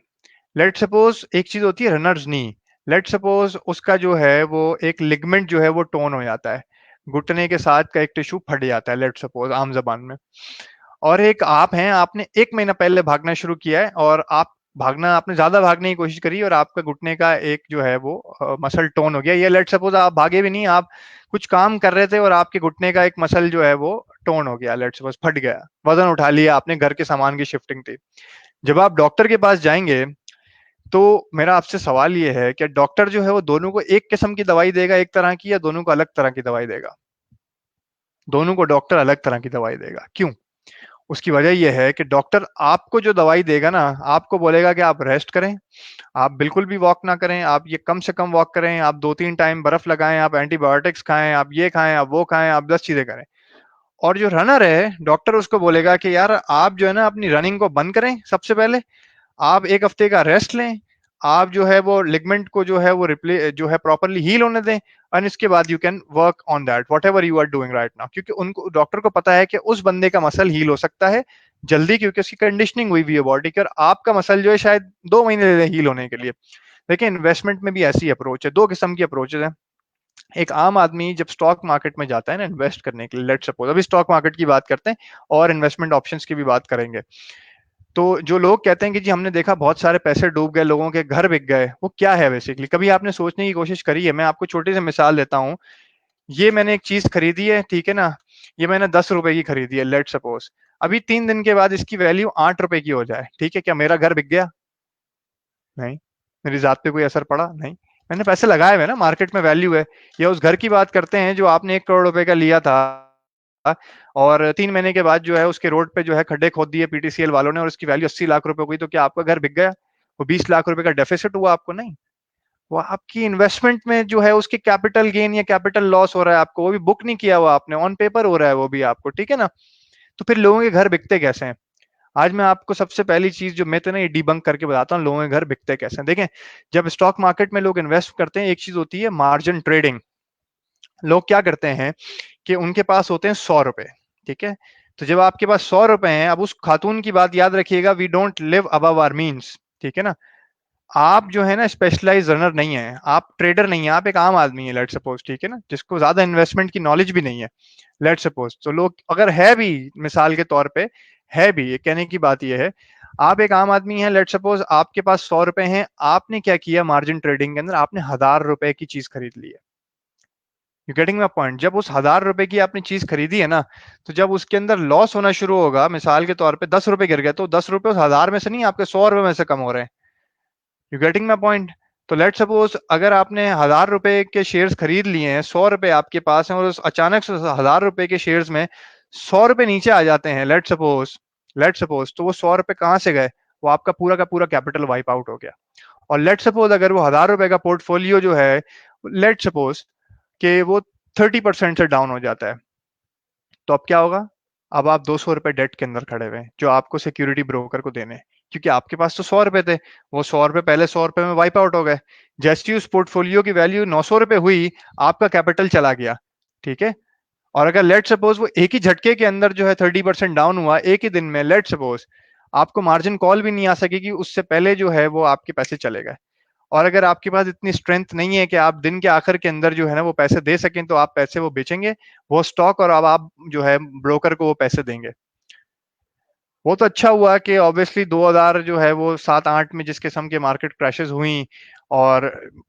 S1: लेट सपोज एक चीज होती है रनर्स नी, लेट सपोज उसका जो है वो एक लिगमेंट जो है वो टोन हो जाता है, घुटने के साथ का एक टिश्यू फट जाता है, लेट सपोज आम जबान में। और एक आप हैं, आपने 1 महीना पहले भागना शुरू किया है और आपने ज्यादा भागने की कोशिश करी और आपका घुटने का एक जो है वो मसल टोन हो गया। ये लेट सपोज आप भागे भी नहीं, आप कुछ काम कर रहे थे और आपके घुटने का एक मसल जो है वो टोन हो गया, लेट सपोज फट गया, वजन उठा लिया आपने, घर के सामान की शिफ्टिंग थी। जब आप डॉक्टर के पास जाएंगे तो मेरा आपसे सवाल ये है कि डॉक्टर जो है वो दोनों को एक किस्म की दवाई देगा, एक तरह की, या दोनों को अलग तरह की दवाई देगा? दोनों को डॉक्टर अलग तरह की दवाई देगा। क्यों? उसकी वजह यह है कि डॉक्टर आपको जो दवाई देगा ना, आपको बोलेगा कि आप रेस्ट करें, आप बिल्कुल भी वॉक ना करें, आप ये कम से कम वॉक करें, आप 2-3 टाइम बर्फ लगाएं, आप एंटीबायोटिक्स खाएं, आप ये खाएं, आप वो खाएं, आप 10 चीजें करें। और जो रनर है, डॉक्टर उसको बोलेगा कि यार आप जो है ना अपनी रनिंग को बंद करें, सबसे पहले आप 1 हफ्ते का रेस्ट लें, आप जो है वो लिगमेंट को जो है वो रिप्ले जो है प्रॉपरली हील होने दें, और इसके बाद you can work on that whatever you are doing right now. क्योंकि उनको, डॉक्टर को पता है कि उस बंदे का मसल हील हो सकता है जल्दी, क्योंकि उसकी कंडीशनिंग हुई हुई है बॉडी की, और आपका मसल जो है शायद 2 महीने ले हील होने के लिए। देखिए, इन्वेस्टमेंट में भी ऐसी अप्रोच है, दो किस्म की अप्रोचेज है। एक आम आदमी जब स्टॉक मार्केट में जाता है ना इन्वेस्ट करने के लिए, लेट सपोज अभी स्टॉक मार्केट की बात करते हैं और इन्वेस्टमेंट ऑप्शंस की भी बात करेंगे। तो जो लोग कहते हैं कि जी हमने देखा बहुत सारे पैसे डूब गए, लोगों के घर बिक गए, वो क्या है बेसिकली? कभी आपने सोचने की कोशिश करी है? मैं आपको छोटी सी मिसाल देता हूँ। ये मैंने एक चीज खरीदी है, ठीक है ना, ये मैंने 10 रुपए की खरीदी है, लेट सपोज अभी 3 दिन के बाद इसकी वैल्यू 8 रुपए की हो जाए, ठीक है, क्या मेरा घर बिक गया? नहीं। मेरी जात पे कोई असर पड़ा? नहीं। मैंने पैसे लगाए हुए ना, मार्केट में वैल्यू है। या उस घर की बात करते हैं जो आपने 1 करोड़ रुपए का लिया था और 3 महीने के बाद जो है उसके रोड पे जो है खड्डे खोद दिए पीटीसीएल वालों ने और उसकी वैल्यू 80 लाख रुपए हो गई, तो क्या आपका घर बिक गया? वो 20 लाख रुपए का डेफिसिट हुआ आपको? नहीं। वो आपकी इन्वेस्टमेंट में जो है उसके कैपिटल गेन या कैपिटल लॉस हो रहा है आपको, वो भी बुक नहीं किया हुआ आपने, ऑन पेपर हो रहा है वो भी आपको, ठीक है ना? तो फिर लोगों के घर बिकते कैसे हैं? आज मैं आपको सबसे पहली चीज जो मैं तो ना ये डिबंक करके बताता हूँ, लोगों के घर बिकते कैसे हैं। देखें, जब स्टॉक मार्केट में लोग इन्वेस्ट करते हैं, एक चीज होती है मार्जिन ट्रेडिंग। लोग क्या करते हैं कि उनके पास होते हैं 100 रुपए, ठीक है, तो जब आपके पास 100 रुपए हैं, अब उस खातून की बात याद रखिएगा, we don't live above our means, ठीक है ना? आप जो है ना स्पेशलाइज रनर नहीं है, आप ट्रेडर नहीं है, आप एक आम आदमी है, लेट सपोज, ठीक है ना, जिसको ज्यादा इन्वेस्टमेंट की नॉलेज भी नहीं है, लेट सपोज। तो लोग अगर है भी, मिसाल के तौर पे है भी, ये कहने की बात ये है, आप एक आम आदमी है, लेट सपोज आपके पास 100 रुपए हैं, आपने क्या किया मार्जिन ट्रेडिंग के अंदर, आपने 1000 रुपए की चीज खरीद ली है। You getting my point? जब उस 1000 रुपए की आपने चीज खरीदी है ना, तो जब उसके अंदर लॉस होना शुरू होगा, मिसाल के तौर पे 10 रुपए गिर गए, तो 10 रुपए उस 1000 में से नहीं, आपके 100 रुपए में से कम हो रहे हैं। You getting my point? तो लेट सपोज अगर आपने 1000 रुपए के शेयर्स खरीद लिए हैं, 100 रुपए आपके पास हैं, और उस अचानक से 1000 रुपए के शेयर्स में 100 रुपए नीचे आ जाते हैं, लेट सपोज तो वो 100 रुपए कहाँ से गए? वो आपका पूरा का पूरा कैपिटल वाइप आउट हो गया। और लेट सपोज अगर वो 1000 रुपए का पोर्टफोलियो जो है, लेट सपोज कि वो 30% से डाउन हो जाता है, तो अब क्या होगा? अब आप 200 रुपए डेट के अंदर खड़े हुए हैं जो आपको सिक्योरिटी ब्रोकर को देने हैं, क्योंकि आपके पास तो 100 रुपए थे, वो 100 रुपए पहले 100 रुपए में वाइप आउट हो गए। जैसे ही उस पोर्टफोलियो की वैल्यू 900 रुपए हुई, आपका कैपिटल चला गया। ठीक है। और अगर लेट सपोज वो एक ही झटके के अंदर जो है 30% डाउन हुआ एक ही दिन में, लेट सपोज आपको मार्जिन कॉल भी नहीं आ सकेगी, उससे पहले जो है वो आपके पैसे चले गए। और अगर आपके पास इतनी स्ट्रेंथ नहीं है कि आप दिन के आखिर के अंदर जो है ना वो पैसे दे सकें, तो आप पैसे वो बेचेंगे, वो स्टॉक, और अब आप जो है ब्रोकर को वो पैसे देंगे। वो तो अच्छा हुआ कि ऑब्वियसली 2000 जो है वो 7-8 में जिस किस्म के मार्केट क्रैशेस हुई, और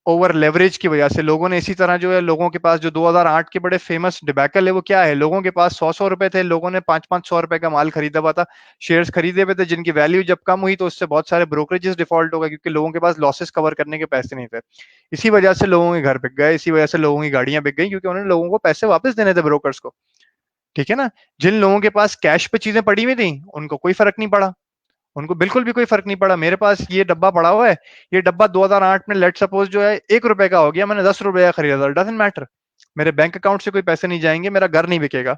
S1: ओवर लेवरेज की वजह से लोगों ने इसी तरह जो है, लोगों के पास जो 2008 के बड़े फेमस डिबैकल है वो क्या है, लोगों के पास 100-100 रुपए थे, लोगों ने 500-500 रुपए का माल खरीदा हुआ था, शेयर्स खरीदे हुए थे, जिनकी वैल्यू जब कम हुई तो उससे बहुत सारे ब्रोकरेजेस डिफॉल्ट हो गए, क्योंकि लोगों के पास लॉसेस कवर करने के पैसे नहीं थे। इसी वजह से लोगों के घर बिक गए, इसी वजह से लोगों की गाड़ियां बिक गई, क्योंकि उन्होंने लोगों को पैसे वापस देने थे ब्रोकर्स को। ठीक है ना। जिन लोगों के पास कैश पे चीजें पड़ी हुई थी उनको कोई फर्क नहीं पड़ा, उनको बिल्कुल भी कोई फर्क नहीं पड़ा। मेरे पास ये डब्बा पड़ा हुआ है, ये डब्बा 2008 में लेट सपोज जो है 1 रुपए का हो गया, मैंने 10 रुपए का खरीदा था, डजेंट मैटर, मेरे बैंक अकाउंट से कोई पैसे नहीं जाएंगे, मेरा घर नहीं बिकेगा।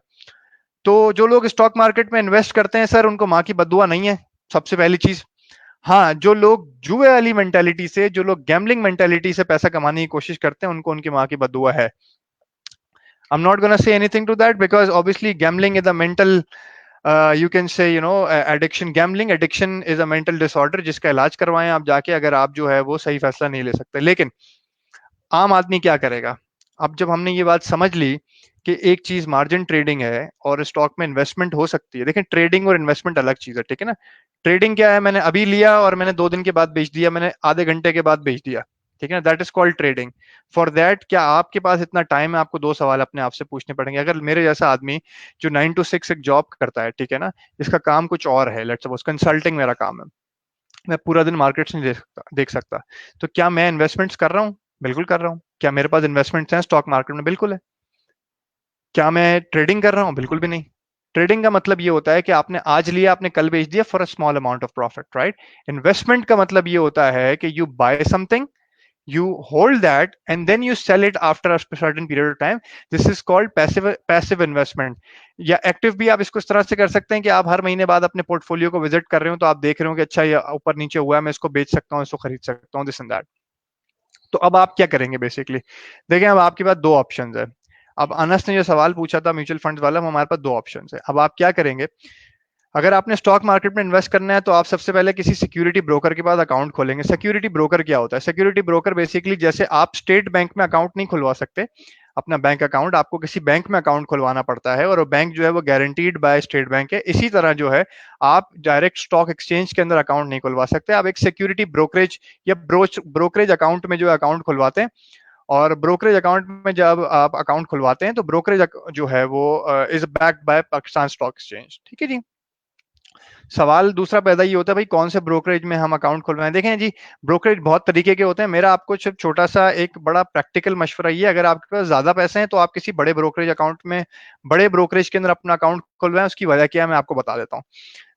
S1: तो जो लोग स्टॉक मार्केट में इन्वेस्ट करते हैं सर, उनको माँ की बद्दुआ नहीं है, सबसे पहली चीज। हाँ, जो लोग जुए वाली मेंटेलिटी से, जो लोग गैम्बलिंग मेंटेलिटी से पैसा कमाने की कोशिश करते हैं, उनको उनकी माँ की बद्दुआ है। I'm not gonna say anything to that because obviously gambling is a mental, you can say, addiction. Gambling addiction is a mental disorder जिसका इलाज करवाएं आप जाके, अगर आप जो है वो सही फैसला नहीं ले सकते। लेकिन आम आदमी क्या करेगा? अब जब हमने ये बात समझ ली कि एक चीज मार्जिन ट्रेडिंग है और स्टॉक में इन्वेस्टमेंट हो सकती है, देखें ट्रेडिंग और इन्वेस्टमेंट अलग चीज है, ठीक है ना। ट्रेडिंग क्या है? मैंने अभी लिया और मैंने 2 दिन के बाद बेच दिया, मैंने आधे घंटे के बाद बेच दिया, ठीक है ना, that is called trading. For that क्या आपके पास इतना टाइम है? आपको दो सवाल अपने आप से पूछने पड़ेंगे। अगर मेरे जैसा आदमी जो 9 to 6 एक जॉब करता है, ठीक है ना, इसका काम कुछ और है, लेट्स सपोज कंसल्टिंग मेरा काम है, मैं पूरा दिन मार्केट्स नहीं देख सकता, तो क्या मैं इन्वेस्टमेंट्स कर रहा हूँ? बिल्कुल कर रहा हूँ। क्या मेरे पास इन्वेस्टमेंट्स हैं स्टॉक मार्केट में? बिल्कुल है। क्या मैं ट्रेडिंग कर रहा हूँ? बिल्कुल भी नहीं। ट्रेडिंग का मतलब ये होता है कि आपने आज लिया, आपने कल बेच दिया for a small amount of profit, right. Investment का मतलब ये होता है कि you buy something, you hold that and then you sell it after a certain period of time. This is called passive investment. या एक्टिव भी आप इसको इस तरह से कर सकते हैं कि आप हर महीने बाद अपने पोर्टफोलियो को विजिट कर रहे हो, तो आप देख रहे हो कि अच्छा ये ऊपर नीचे हुआ है, मैं इसको बेच सकता हूँ, इसको खरीद सकता हूँ, दिस एंड दैट। तो अब आप क्या करेंगे बेसिकली? देखें, अब आपके पास दो ऑप्शंस है। अब अनस ने जो सवाल पूछा था म्यूचुअल फंड वाला, हमारे पास दो ऑप्शंस है। अब आप क्या करेंगे? अगर आपने स्टॉक मार्केट में इन्वेस्ट करना है तो आप सबसे पहले किसी सिक्योरिटी ब्रोकर के पास अकाउंट खोलेंगे। सिक्योरिटी ब्रोकर क्या होता है? सिक्योरिटी ब्रोकर बेसिकली, जैसे आप स्टेट बैंक में अकाउंट नहीं खुलवा सकते, अपना बैंक अकाउंट आपको किसी बैंक में अकाउंट खुलवाना पड़ता है, और वो बैंक जो है वो गारंटीड बाय स्टेट बैंक है। इसी तरह जो है आप डायरेक्ट स्टॉक एक्सचेंज के अंदर अकाउंट नहीं खुलवा सकते, आप एक सिक्योरिटी ब्रोकरेज या ब्रोकरेज अकाउंट में जो है अकाउंट खुलवाते हैं। और ब्रोकरेज अकाउंट में जब आप अकाउंट खुलवाते हैं तो ब्रोकरेज जो है वो is backed by Pakistan stock exchange, ठीक है जी। सवाल दूसरा पैदा ये होता है, भाई कौन से ब्रोकरेज में हम अकाउंट खुलवाएं? देखें जी, ब्रोकरेज बहुत तरीके के होते हैं। मेरा आपको सिर्फ छोटा सा एक बड़ा प्रैक्टिकल मशवरा ये, अगर आपके पास ज्यादा पैसे हैं तो आप किसी बड़े ब्रोकरेज अकाउंट में, बड़े ब्रोकरेज के अंदर अपना अकाउंट खुलवाएं। उसकी वजह क्या है मैं आपको बता देता हूँ।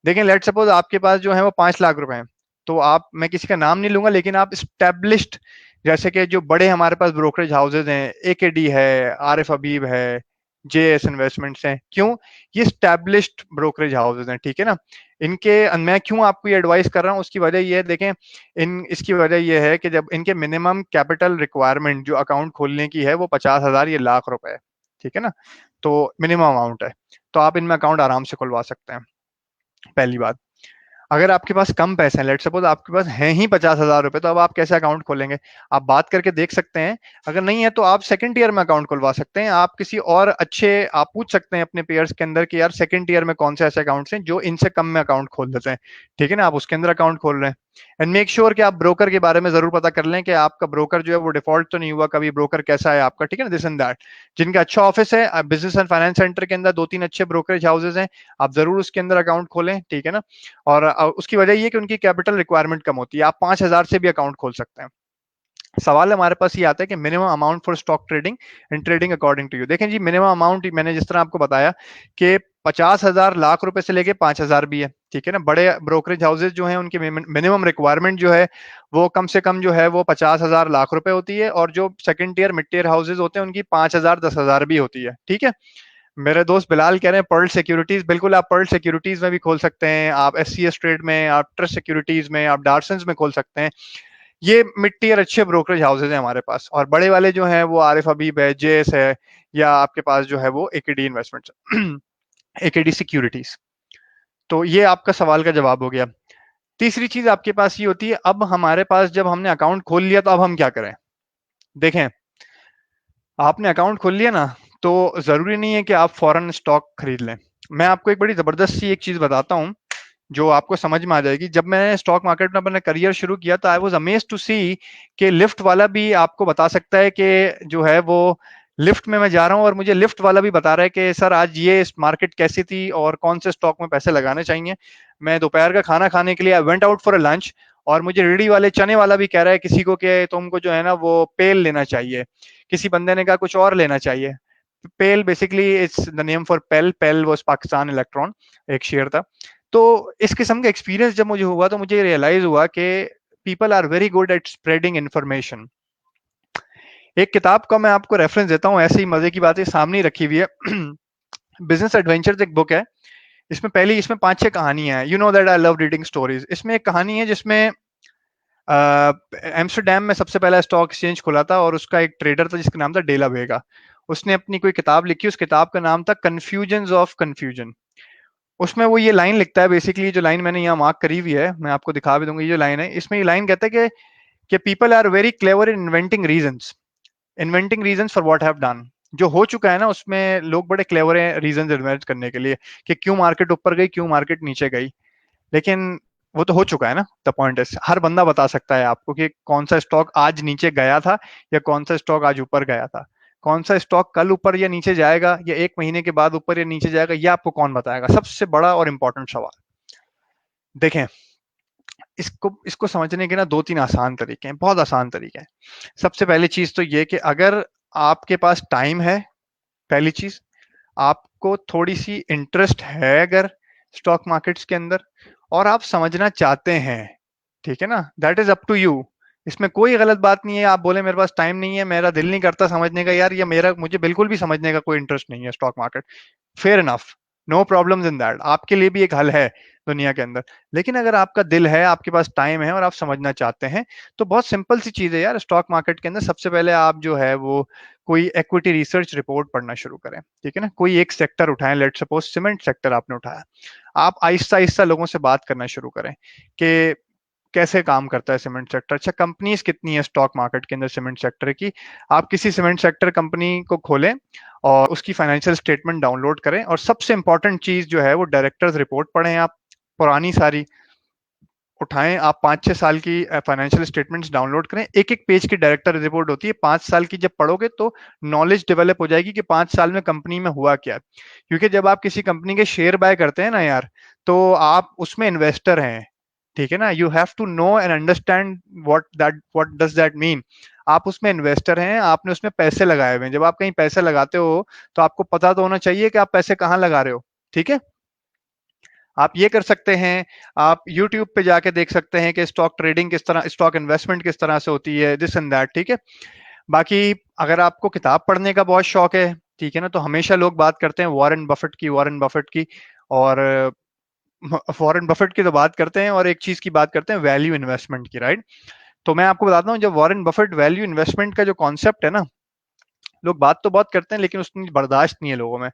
S1: देखें, लेट सपोज आपके पास जो है वो 5 लाख रुपए हैं, तो आप, मैं किसी का नाम नहीं लूंगा, लेकिन आप स्टैब्लिश्ड, जैसे कि जो बड़े हमारे पास ब्रोकरेज हाउसेज हैं, एकेडी है, आरिफ हबीब है, जेएस इन्वेस्टमेंट्स हैं, क्यों? ये स्टैब्लिश्ड ब्रोकरेज हाउसेज हैं, ठीक है ना। इनके, मैं क्यों आपको ये एडवाइस कर रहा हूँ उसकी वजह ये है, देखें, इसकी वजह ये है कि जब इनके मिनिमम कैपिटल रिक्वायरमेंट जो अकाउंट खोलने की है वो 50,000 ये लाख रुपए है, ठीक है ना। तो मिनिमम अमाउंट है, तो आप इनमें अकाउंट आराम से खुलवा सकते हैं, पहली बात। अगर आपके पास कम पैसे हैं, लेट सपोज आपके पास हैं ही 50,000 रुपए, तो अब आप कैसे अकाउंट खोलेंगे? आप बात करके देख सकते हैं। अगर नहीं है तो आप सेकंड ईयर में अकाउंट खुलवा सकते हैं। आप किसी और अच्छे, आप पूछ सकते हैं अपने पेयर्स के अंदर कि यार सेकंड ईयर में कौन से ऐसे अकाउंट्स हैं जो इनसे कम में अकाउंट खोल देते हैं, ठीक है ना, आप उसके अंदर अकाउंट खोल रहे हैं। एंड मेक श्योर कि आप ब्रोकर के बारे में जरूर पता कर लें कि आपका ब्रोकर जो है वो डिफॉल्ट तो नहीं हुआ कभी, ब्रोकर कैसा है आपका, ठीक है ना, दिस एंड दैट। जिनका अच्छा ऑफिस है बिजनेस एंड फाइनेंस सेंटर के अंदर, 2-3 अच्छे ब्रोकरेज हाउसेज हैं, आप जरूर उसके अंदर अकाउंट खोलें, ठीक है ना। और उसकी वजह ये कि उनकी कैपिटल रिक्वायरमेंट कम होती है, आप 5,000 से भी अकाउंट खोल सकते हैं। सवाल हमारे पास ये आता है कि minimum amount for stock trading and trading according to you. देखें जी, मिनिमम अमाउंट मैंने जिस तरह आपको बताया कि 50,000 लाख रुपए से लेके 5,000 भी है, ठीक है ना। बड़े ब्रोकरेज हाउसेज जो हैं उनकी मिनिमम रिक्वायरमेंट जो है वो कम से कम जो है वो 50,000 लाख रुपए होती है, और जो second tier mid tier houses होते हैं उनकी 5,000 10,000 भी होती है। ठीक है। मेरे दोस्त बिलाल कह रहे हैं पर्ल सिक्योरिटीज, बिल्कुल आप पर्ल सिक्योरिटीज में भी खोल सकते हैं, आप SCS ट्रेड में, आप ट्रस्ट सिक्योरिटीज में, आप डार्सन्स में खोल सकते हैं। ये मिड टियर अच्छे ब्रोकरेज हाउसेज हैं हमारे पास, और बड़े वाले जो हैं वो आरिफ हबीब है, JS है, या आपके पास जो है वो AKD इन्वेस्टमेंट्स, AKD सिक्योरिटीज। तो ये आपका सवाल का जवाब हो गया। तीसरी चीज आपके पास ये होती है, अब हमारे पास जब हमने अकाउंट खोल लिया तो अब हम क्या करें। देखें, आपने अकाउंट खोल लिया ना, तो जरूरी नहीं है कि आप फॉरेन स्टॉक खरीद लें। मैं आपको एक बड़ी जबरदस्त सी एक चीज बताता हूँ जो आपको समझ में आ जाएगी। जब मैंने स्टॉक मार्केट में अपना करियर शुरू किया तो आई वाज अमेज्ड टू सी कि लिफ्ट वाला भी आपको बता सकता है कि जो है वो लिफ्ट में मैं जा रहा हूँ, और मुझे लिफ्ट वाला भी बता रहा है कि सर आज ये मार्केट कैसी थी और कौन से स्टॉक में पैसे लगाने चाहिए। मैं दोपहर का खाना खाने के लिए I went out for a lunch, और मुझे रेडी वाले चने वाला भी कह रहा है किसी को कि तुमको जो है ना वो पेल लेना चाहिए, किसी बंदे ने कहा कुछ और लेना चाहिए। PEL basically it's the name for PEL, PEL was Pakistan Electron, एक शेयर था। तो इस किस्म का एक्सपीरियंस जब मुझे हुआ तो मुझे रियलाइज हुआ कि people are very good at spreading information. एक किताब का मैं आपको रेफरेंस देता हूँ, ऐसे ही मजे की बातें सामने ही रखी हुई है। बिजनेस एडवेंचर्स एक बुक है, इसमें 5-6 कहानियां हैं। You know that I love reading stories. इसमें एक कहानी है जिसमें एम्स्टरडेम में सबसे पहला स्टॉक एक्सचेंज खुला था, और उसका एक ट्रेडर था जिसका नाम था डेला वेगा। उसने अपनी कोई किताब लिखी, उस किताब का नाम था कन्फ्यूजन ऑफ कन्फ्यूजन। उसमें वो ये लाइन लिखता है, बेसिकली जो लाइन मैंने यहाँ मार्क करी हुई है, मैं आपको दिखा भी दूंगा। ये जो लाइन है, इसमें ये लाइन कहता है कि people are very clever in inventing reasons for what have done. जो हो चुका है ना उसमें लोग बड़े क्लेवर हैं रीजंस इन्वेंट करने के लिए, कि क्यों मार्केट ऊपर गई, क्यों मार्केट नीचे गई। लेकिन वो तो हो चुका है ना। द पॉइंट इज, हर बंदा बता सकता है आपको कि कौन सा स्टॉक आज नीचे गया था या कौन सा स्टॉक आज ऊपर गया था। कौन सा स्टॉक कल ऊपर या नीचे जाएगा, या 1 महीने के बाद ऊपर या नीचे जाएगा, ये आपको कौन बताएगा। सबसे बड़ा और इंपॉर्टेंट सवाल। देखें, इसको इसको समझने के ना 2-3 आसान तरीके हैं, बहुत आसान तरीके हैं। सबसे पहली चीज तो ये कि अगर आपके पास टाइम है, पहली चीज, आपको थोड़ी सी इंटरेस्ट है अगर स्टॉक मार्केट्स के अंदर, और आप समझना चाहते हैं, ठीक है ना, that is up to you. इसमें कोई गलत बात नहीं है। आप बोले मेरे पास टाइम नहीं है, मेरा दिल नहीं करता समझने का यार, या मेरा मुझे बिल्कुल भी समझने का कोई इंटरेस्ट नहीं है stock market, fair enough, no problems in that, आपके लिए भी एक हल है दुनिया के अंदर। लेकिन अगर आपका दिल है, आपके पास टाइम है और आप समझना चाहते हैं, तो बहुत सिंपल सी चीज है यार। स्टॉक मार्केट के अंदर सबसे पहले आप जो है वो कोई इक्विटी रिसर्च रिपोर्ट पढ़ना शुरू करें, ठीक है ना। कोई एक सेक्टर उठाएं, लेट सपोज सीमेंट सेक्टर आपने उठाया, आप आहिस्ता आहिस्ता लोगों से बात करना शुरू करें कि कैसे काम करता है सीमेंट सेक्टर, अच्छा कंपनीज कितनी है स्टॉक मार्केट के अंदर सीमेंट सेक्टर की। आप किसी सीमेंट सेक्टर कंपनी को खोलें और उसकी फाइनेंशियल स्टेटमेंट डाउनलोड करें, और सबसे इंपॉर्टेंट चीज जो है वो डायरेक्टर्स रिपोर्ट पढ़ें आप, पुरानी सारी उठाएं। आप 5-6 साल की फाइनेंशियल स्टेटमेंट्स डाउनलोड करें। एक एक पेज की डायरेक्टर रिपोर्ट होती है, 5 साल की जब पढ़ोगे तो नॉलेज डेवलप हो जाएगी कि 5 साल में कंपनी में हुआ क्या। क्योंकि जब आप किसी कंपनी के शेयर बाय करते हैं ना यार, तो आप उसमें इन्वेस्टर हैं, ठीक है ना। You have to know and understand what does that mean. आप उसमें इन्वेस्टर हैं, आपने उसमें पैसे लगाए हुए हैं। जब आप कहीं पैसे लगाते हो तो आपको पता तो होना चाहिए कि आप पैसे कहाँ लगा रहे हो, ठीक है। आप ये कर सकते हैं, आप YouTube पे जाके देख सकते हैं कि स्टॉक ट्रेडिंग किस तरह, स्टॉक इन्वेस्टमेंट किस तरह से होती है, दिस एंड दैट, ठीक है। बाकी अगर आपको किताब पढ़ने का बहुत शौक है, ठीक है ना, तो हमेशा लोग बात करते हैं वॉरेन बफेट की, और वॉरेन बफेट की तो बात करते हैं, और एक चीज की बात करते हैं, वैल्यू इन्वेस्टमेंट की, राइट। तो मैं आपको बताता हूँ, जब वॉरेन बफेट वैल्यू इन्वेस्टमेंट का जो कॉन्सेप्ट है ना, लोग बात तो बहुत करते हैं लेकिन उसकी बर्दाश्त नहीं है लोगों में।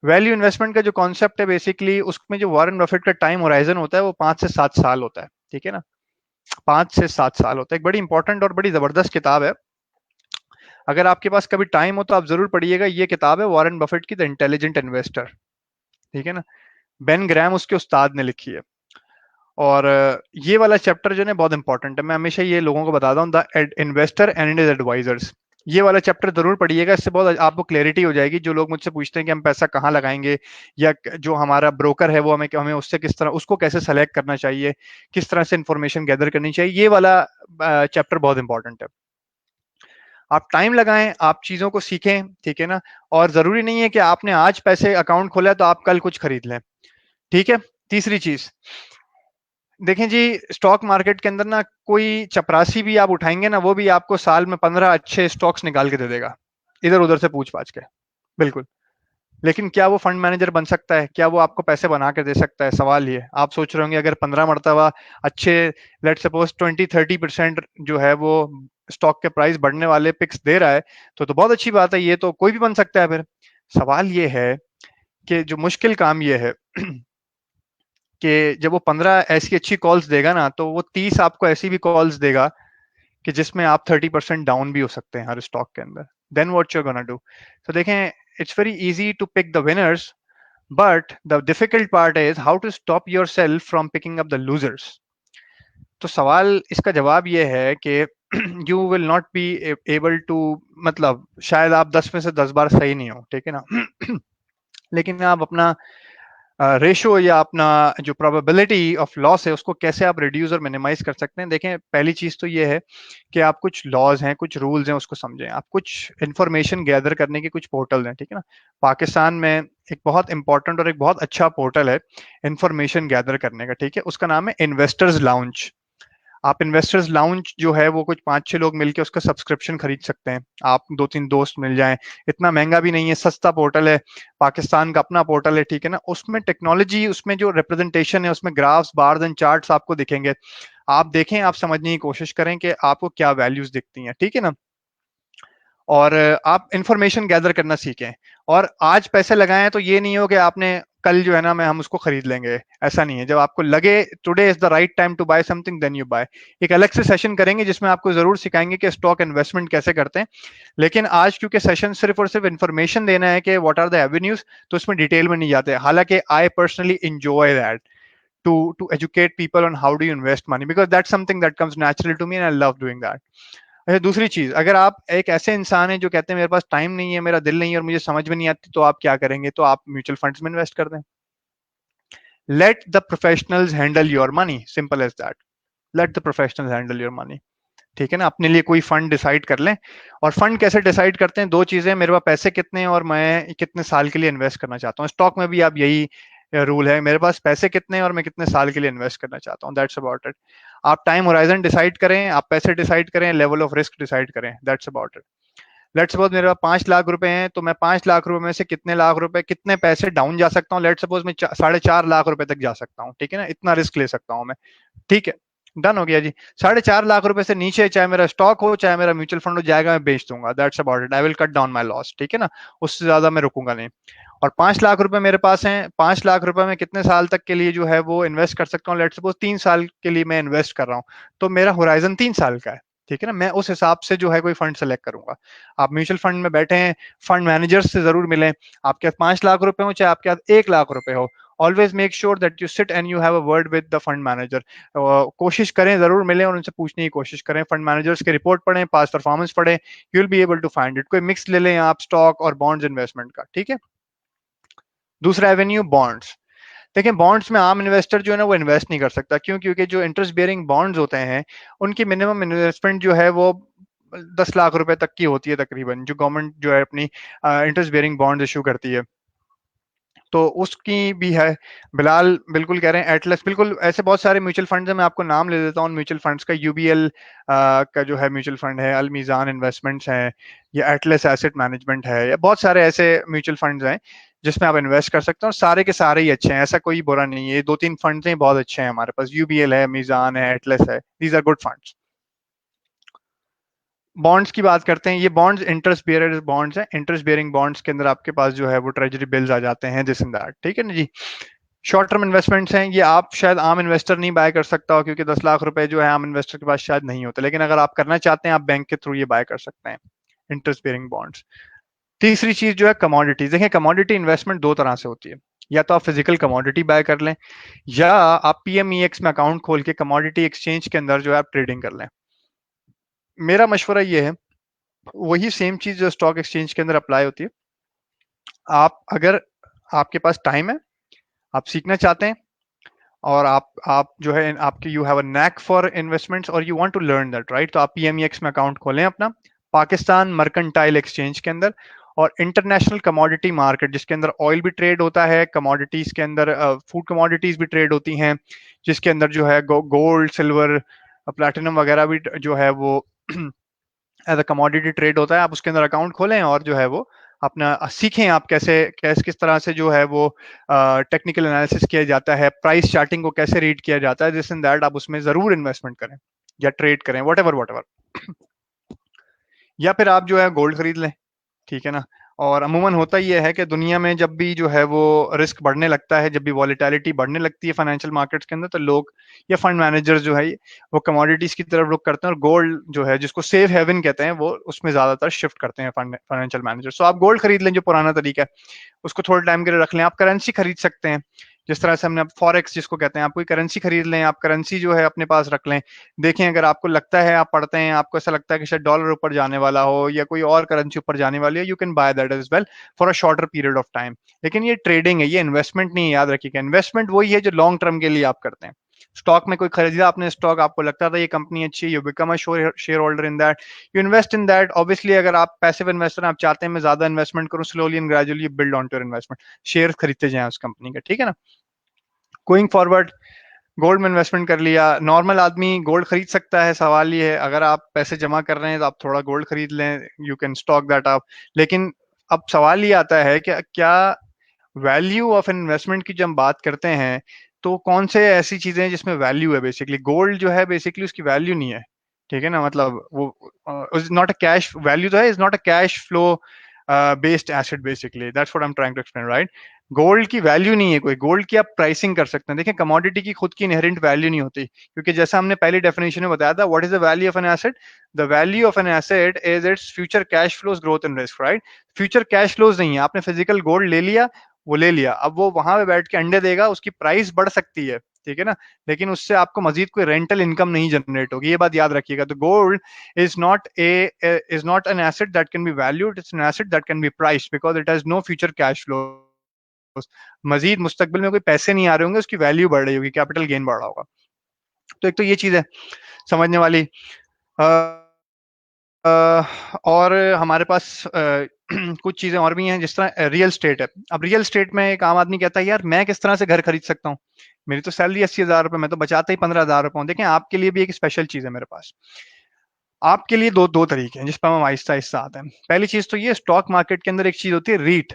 S1: वैल्यू इन्वेस्टमेंट का जो कॉन्सेप्ट है बेसिकली, उसमें जो वॉरेन बफेट का टाइम होराइजन होता है वो 5 से 7 साल होता है, ठीक है ना। 5 से 7 साल होता है। एक बड़ी इंपॉर्टेंट और बड़ी जबरदस्त किताब है। अगर आपके पास कभी टाइम हो तो आप जरूर पढ़िएगा। ये किताब है वॉरेन बफेट की, द इंटेलिजेंट इन्वेस्टर, ठीक है ना। बेन ग्रैम उसके उस्ताद ने लिखी है। और ये वाला चैप्टर जो है बहुत इंपॉर्टेंट है। मैं हमेशा ये लोगों को बताता हूँ, the investor and his advisors. ये वाला चैप्टर जरूर पढ़िएगा, इससे बहुत आपको क्लैरिटी हो जाएगी। जो लोग मुझसे पूछते हैं कि हम पैसा कहाँ लगाएंगे, या जो हमारा ब्रोकर है वो हमें उससे किस तरह, उसको कैसे सेलेक्ट करना चाहिए, किस तरह से इंफॉर्मेशन गैदर करनी चाहिए, ये वाला चैप्टर बहुत इंपॉर्टेंट है। आप टाइम लगाएं, आप चीजों को सीखें, ठीक है ना। और जरूरी नहीं है कि आपने आज पैसे अकाउंट खोला तो आप कल कुछ खरीद लें, ठीक है। तीसरी चीज, देखें जी, स्टॉक मार्केट के अंदर ना कोई चपरासी भी आप उठाएंगे ना, वो भी आपको साल में 15 अच्छे स्टॉक्स निकाल के दे देगा, इधर उधर से पूछ पाछ के। बिल्कुल। लेकिन क्या वो फंड मैनेजर बन सकता है? क्या वो आपको पैसे बना के दे सकता है? सवाल ये। आप सोच रहे होंगे अगर 15 मरतबा अच्छे, लेट सपोज 20-30% जो है वो स्टॉक के प्राइस बढ़ने वाले पिक्स दे रहा है, तो बहुत अच्छी बात है, ये तो कोई भी बन सकता है फिर। सवाल ये है कि जो मुश्किल काम ये है कि जब वो 15 ऐसी अच्छी कॉल्स देगा ना, तो वो 30 आपको ऐसी भी कॉल्स देगा कि जिसमें आप 30% डाउन भी हो सकते हैं हर स्टॉक के अंदर। Then what you gonna do? तो देखें, it's very easy to pick the winners, but the difficult part is how to stop yourself from picking up the losers. तो सवाल, इसका जवाब ये है कि you will not be able to, मतलब शायद आप 10 में से 10 बार सही नहीं हो, ठीक है ना। लेकिन आप अपना रेशो या अपना जो प्रोबेबिलिटी ऑफ लॉस है उसको कैसे आप रिड्यूस और मिनिमाइज कर सकते हैं। देखें, पहली चीज तो ये है कि आप कुछ लॉज हैं, कुछ रूल्स हैं, उसको समझें। आप कुछ इंफॉर्मेशन गैदर करने के कुछ पोर्टल हैं, ठीक है ना। पाकिस्तान में एक बहुत इंपॉर्टेंट और एक बहुत अच्छा पोर्टल है इंफॉर्मेशन गैदर करने का, ठीक है, उसका नाम है इन्वेस्टर्स लाउंज। आप इन्वेस्टर्स लाउंज जो है वो कुछ 5-6 लोग मिलकर उसका सब्सक्रिप्शन खरीद सकते हैं। आप 2-3 दोस्त मिल जाएं, इतना महंगा भी नहीं है, सस्ता पोर्टल है, पाकिस्तान का अपना पोर्टल है, ठीक है ना। उसमें टेक्नोलॉजी, उसमें जो रिप्रेजेंटेशन है, उसमें ग्राफ्स, बार्स एंड चार्ट्स आपको दिखेंगे। आप देखें, आप समझने की कोशिश करें कि आपको क्या वैल्यूज दिखती हैं, ठीक है ना। और आप इंफॉर्मेशन गैदर करना सीखें, और आज पैसे लगाएं तो ये नहीं हो कि आपने कल जो है ना मैं हम उसको खरीद लेंगे, ऐसा नहीं है। जब आपको लगे today is the right time to buy something, then you buy. एक अलग से सेशन करेंगे जिसमें आपको जरूर सिखाएंगे कि स्टॉक इन्वेस्टमेंट कैसे करते हैं। लेकिन आज क्योंकि सेशन सिर्फ और सिर्फ इन्फॉर्मेशन देना है कि व्हाट आर द एवेन्यूज, तो उसमें डिटेल में नहीं जाते। हालांकि I personally enjoy that to educate people on how do you invest money, because that's something that comes naturally to me and I love doing that. अच्छा, दूसरी चीज, अगर आप एक ऐसे इंसान हैं जो कहते हैं मेरे पास टाइम नहीं है, मेरा दिल नहीं है और मुझे समझ में नहीं आती, तो आप क्या करेंगे? तो आप म्यूचुअल फंड्स में इन्वेस्ट कर दें। Let the professionals handle your money, simple as that. Let the professionals handle your money, ठीक है ना। अपने लिए कोई फंड डिसाइड कर लें। और फंड कैसे डिसाइड करते हैं? दो चीजें, मेरे पास पैसे कितने हैं और मैं कितने साल के लिए इन्वेस्ट करना चाहता हूँ। स्टॉक में भी आप यही रूल है, मेरे पास पैसे कितने हैं और मैं कितने साल के लिए इन्वेस्ट करना चाहता हूँ, दैट्स अबाउट इट। आप टाइम होराइजन डिसाइड करें, आप पैसे डिसाइड करें, लेवल ऑफ रिस्क डिसाइड करें, that's about it. Let's suppose मेरे पास 5 लाख रुपए हैं, तो मैं 5 लाख रुपए में से कितने लाख रुपए, कितने पैसे डाउन जा सकता हूँ? लेट्स सपोज मैं 4.5 लाख रुपए तक जा सकता हूँ, ठीक है ना, इतना रिस्क ले सकता हूँ मैं, ठीक है। डन हो गया जी। 4.5 लाख रुपए से नीचे चाहे मेरा स्टॉक हो चाहे मेरा म्यूचुअल फंड हो, जाएगा मैं बेच दूंगा, that's about it. I will cut down my loss, ठीक है ना, उससे ज्यादा मैं रुकूंगा नहीं। और 5 लाख रुपए मेरे पास हैं, 5 लाख रुपए में कितने साल तक के लिए जो है वो इन्वेस्ट कर सकता हूँ? लेट्स सपोज 3 साल के लिए मैं इन्वेस्ट कर रहा हूँ, तो मेरा होराइजन 3 साल का है, ठीक है ना। मैं उस हिसाब से जो है कोई फंड सेलेक्ट करूंगा। आप म्यूचुअल फंड में बैठे हैं, फंड मैनेजर्स से जरूर मिलें। आपके पास 5 लाख रुपए हो चाहे आपके पास 1 लाख रुपए हो, always make sure that you sit and you have a word with the fund manager. कोशिश करें, जरूर मिलें और उनसे पूछने की कोशिश करें। फंड मैनेजर्स की रिपोर्ट पढ़ें, पास परफॉर्मेंस पढ़ें, you will be able to find it. कोई मिक्स ले लें आप स्टॉक और बॉन्ड्स इन्वेस्टमेंट का, ठीक है। दूसरा एवेन्यू बॉन्ड्स। देखिए, बॉन्ड्स में आम इन्वेस्टर जो है ना वो इन्वेस्ट नहीं कर सकता। क्यों? क्योंकि जो इंटरेस्ट बेयरिंग बॉन्ड्स होते हैं उनकी मिनिमम इन्वेस्टमेंट जो है वो 10 लाख रुपए तक की होती है तकरीबन, जो गवर्नमेंट जो है अपनी इंटरेस्ट बेयरिंग बॉन्ड इशू करती है, तो उसकी भी है। बिलाल बिल्कुल कह रहे हैं, एटलस, बिल्कुल ऐसे बहुत सारे म्यूचुअल फंड्स हैं, मैं आपको नाम ले देता हूँ म्यूचुअल फंड्स का। यूबीएल का जो है म्यूचुअल फंड है, अल मीज़ान इन्वेस्टमेंट्स है, या एटलस एसेट मैनेजमेंट है, या बहुत सारे ऐसे म्यूचुअल फंड्स हैं जिसमें आप इन्वेस्ट कर सकते हो। सारे के सारे ही अच्छे हैं, ऐसा कोई बुरा नहीं है। 2-3 फंड्स हैं बहुत अच्छे हैं हमारे पास, यूबीएल है, मीज़ान है, एटलस है, these are good funds. Bonds की बात करते हैं, ये बॉन्ड्स इंटरेस्ट बेयरर बॉन्ड्स हैं। इंटरेस्ट बेयरिंग बॉन्ड्स के अंदर आपके पास जो है वो ट्रेजरी बिल्स आ जाते हैं, दिस एंड दैट, ठीक है ना जी। शॉर्ट टर्म इन्वेस्टमेंट्स हैं, ये आप शायद आम इन्वेस्टर नहीं बाय कर सकता हो, क्योंकि 10 लाख रुपए जो है आम इन्वेस्टर के पास शायद नहीं होते। लेकिन अगर आप करना चाहते हैं, आप बैंक के थ्रू ये बाय कर सकते हैं, इंटरेस्ट बेयरिंग बॉन्ड्स। तीसरी चीज जो है कमोडिटीज। देखें, कमोडिटी इन्वेस्टमेंट दो तरह से होती है, या तो आप फिजिकल कमोडिटी बाय कर लें, या आप पीएमईएक्स में अकाउंट खोल के कमोडिटी एक्सचेंज के अंदर जो है आप ट्रेडिंग कर लें। मेरा मशवरा ये है, वही सेम चीज जो स्टॉक एक्सचेंज के अंदर अप्लाई होती है। आप अगर, आपके पास टाइम है, आप सीखना चाहते हैं, और आप जो है आपकी you have a knack for investments और you want to learn that, right, तो आप पीएमईएक्स में अकाउंट खोलें अपना, पाकिस्तान मर्केंटाइल एक्सचेंज के अंदर, और इंटरनेशनल कमोडिटी मार्केट जिसके अंदर ऑयल भी ट्रेड होता है, कमोडिटीज के अंदर फूड कमोडिटीज भी ट्रेड होती हैं, जिसके अंदर जो है गोल्ड, सिल्वर, प्लैटिनम वगैरह भी जो है वो एज अ कमोडिटी ट्रेड होता है। आप उसके अंदर अकाउंट खोलें और जो है वो अपना सीखें आप कैसे किस तरह से जो है वो टेक्निकल एनालिसिस किया जाता है, प्राइस चार्टिंग को कैसे रीड किया जाता है, दिस एंड दैट। आप उसमें जरूर इन्वेस्टमेंट करें या ट्रेड करें, वट एवर। या फिर आप जो है गोल्ड खरीद लें, ठीक है ना। और अमूमन होता ही है कि दुनिया में जब भी जो है वो रिस्क बढ़ने लगता है, जब भी वॉलेटिलिटी बढ़ने लगती है फाइनेंशियल मार्केट्स के अंदर, तो लोग या फंड मैनेजर्स जो है वो कमोडिटीज की तरफ रुख करते हैं, और गोल्ड जो है जिसको सेफ हेवन कहते हैं वो उसमें ज्यादातर शिफ्ट करते हैं फाइनेंशियल मैनेजर्स। तो आप गोल्ड खरीद लें, जो पुराना तरीका है उसको थोड़े टाइम के लिए रख लें। आप करेंसी खरीद सकते हैं, जिस तरह से हमने फॉरेक्स जिसको कहते हैं, आप कोई करेंसी खरीद लें, आप करेंसी जो है अपने पास रख लें। देखें, अगर आपको लगता है, आप पढ़ते हैं, आपको ऐसा लगता है कि शायद डॉलर ऊपर जाने वाला हो या कोई और करेंसी ऊपर जाने वाली है, you can buy that as well for a shorter period of time. लेकिन ये ट्रेडिंग है, ये इन्वेस्टमेंट नहीं है, याद रखिएगा। इन्वेस्टमेंट वही है जो लॉन्ग टर्म के लिए आप करते हैं। स्टॉक में कोई खरीदा आपने स्टॉक, आपको लगता था ये कंपनी अच्छी है, you become a share holder in that, you invest in that. Obviously अगर आप पैसिव इन्वेस्टर हैं, आप चाहते हैं मैं ज्यादा इन्वेस्टमेंट करूं, slowly and gradually build on to investment, share खरीदते जाएं उस कंपनी का, ठीक है ना। गोइंग फॉरवर्ड, गोल्ड में इन्वेस्टमेंट कर लिया, नॉर्मल आदमी गोल्ड खरीद सकता है। सवाल ये है, अगर आप पैसे जमा कर रहे हैं तो आप थोड़ा गोल्ड खरीद लें, you can stock that up. लेकिन अब सवाल ये आता है कि क्या वैल्यू ऑफ इन्वेस्टमेंट की जब हम बात करते हैं तो कौन से ऐसी चीजें हैं जिसमें वैल्यू है। बेसिकली गोल्ड जो है बेसिकली उसकी वैल्यू नहीं है, ठीक है ना। मतलब वो is not a cash value, तो है, is not a cash flow based asset, basically that's what I am trying to explain, right. Gold की वैल्यू नहीं है कोई, गोल्ड की आप प्राइसिंग कर सकते हैं। देखिए, कमोडिटी की खुद की इनहेरेंट वैल्यू नहीं होती, क्योंकि जैसा हमने पहली डेफिनेशन में बताया था, what is the value of an asset, the value of an asset is its future cash flows, growth and risk, right. Future cash flows नहीं है, आपने फिजिकल गोल्ड ले लिया, वो ले लिया, अब वो वहां पे बैठ के अंडे देगा, उसकी प्राइस बढ़ सकती है, ठीक है ना, लेकिन उससे आपको मजीद कोई रेंटल इनकम नहीं जनरेट होगी, ये बात याद रखिएगा। तो gold is not an asset that can be valued, it's an asset that can be priced because it has no future cash flows। मजीद मुस्तकबिल में कोई पैसे नहीं आ रहे होंगे, उसकी वैल्यू बढ़ रही होगी, कैपिटल गेन बढ़ रहा होगा। तो एक तो ये चीज है समझने वाली। और हमारे पास कुछ चीजें और भी हैं, जिस तरह रियल स्टेट है। अब रियल स्टेट में एक आम आदमी कहता है, यार मैं किस तरह से घर खरीद सकता हूँ, मेरी तो सैलरी 80,000 रुपए, मैं तो बचाता ही 15,000 रुपए हूँ। देखें, आपके लिए भी एक स्पेशल चीज है मेरे पास। आपके लिए दो दो तरीके हैं जिस पर हम आहिस्ता आहिस्ता आते हैं। पहली चीज तो ये, स्टॉक मार्केट के अंदर एक चीज होती है REIT,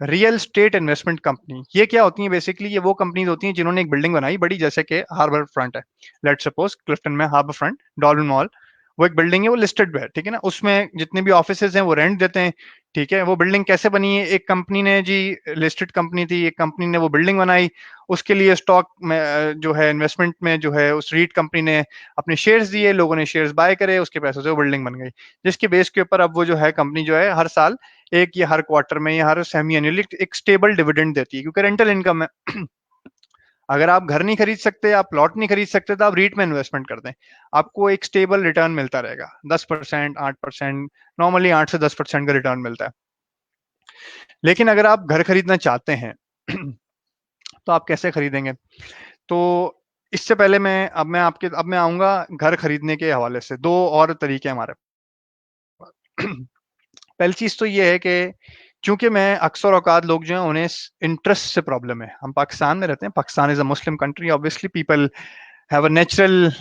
S1: real estate investment company. ये क्या होती है बेसिकली, ये वो कंपनीज होती हैं जिन्होंने एक बिल्डिंग बनाई बड़ी, जैसे कि हार्बर फ्रंट है, लेट सपोज क्लिफ्टन में हार्बर फ्रंट, डॉल्फिन मॉल, वो एक बिल्डिंग है, वो लिस्टेड है, ठीक है ना। उसमें जितने भी ऑफिसेज हैं वो रेंट देते हैं, ठीक है। वो बिल्डिंग कैसे बनी है, एक कंपनी ने जी, लिस्टेड कंपनी थी, एक कंपनी ने वो बिल्डिंग बनाई, उसके लिए स्टॉक में जो है इन्वेस्टमेंट में जो है उस रीट कंपनी ने अपने शेयर्स दिए, लोगों ने शेयर्स बाय करे, उसके पैसों से वो बिल्डिंग बन गई, जिसके बेस के ऊपर अब वो जो है कंपनी जो है हर साल एक या हर क्वार्टर में या हर सेमी एनुअली एक स्टेबल डिविडेंड देती है, क्योंकि रेंटल इनकम है। अगर आप घर नहीं खरीद सकते, आप प्लॉट नहीं खरीद सकते, तो आप रीट में इन्वेस्टमेंट कर दें, आपको एक स्टेबल रिटर्न मिलता रहेगा, 10%, 8%, नॉर्मली 8 से 10% का रिटर्न मिलता है। लेकिन अगर आप घर खरीदना चाहते हैं तो आप कैसे खरीदेंगे। तो इससे पहले अब मैं आऊंगा घर खरीदने के हवाले से, दो और तरीके हमारे पास। पहली चीज तो ये है कि चूंकि मैं अक्सर औकात लोग जो हैं उन्हें इंटरेस्ट से प्रॉब्लम है। हम पाकिस्तान में रहते हैं, Pakistan is a Muslim country, obviously people have a natural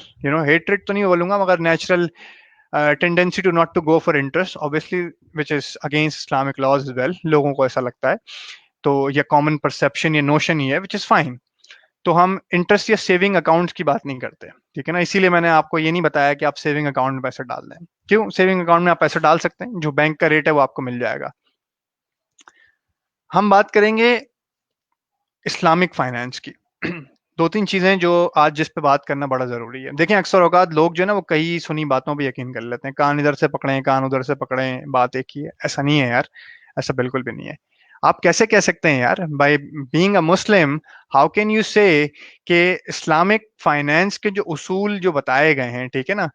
S1: hatred तो नहीं बोलूंगा, मगर natural tendency to not to go for interest, obviously which is against Islamic laws is well, लोगों को ऐसा लगता है। तो ये कॉमन परसेप्शन, ये नोशन ही है, विच इज फाइन। तो हम इंटरेस्ट या सेविंग अकाउंट्स की बात नहीं करते, ठीक है ना। इसीलिए मैंने आपको ये नहीं बताया कि आप सेविंग अकाउंट में पैसे डाल दें। क्यों, सेविंग अकाउंट में आप पैसे डाल सकते हैं, जो बैंक का रेट है वो आपको मिल जाएगा। हम बात करेंगे इस्लामिक फाइनेंस की। दो तीन चीजें जो आज जिस पे बात करना बड़ा जरूरी है। देखें, अक्सर औकात लोग जो है ना वो कई सुनी बातों पे यकीन कर लेते हैं, कान इधर से पकड़े कान उधर से पकड़े, बात एक ही है। ऐसा नहीं है यार, ऐसा बिल्कुल भी नहीं है। आप कैसे कह सकते हैं यार, by being a Muslim, how can you से कि इस्लामिक फाइनेंस के जो उसूल जो बताए गए हैं, ठीक है ना,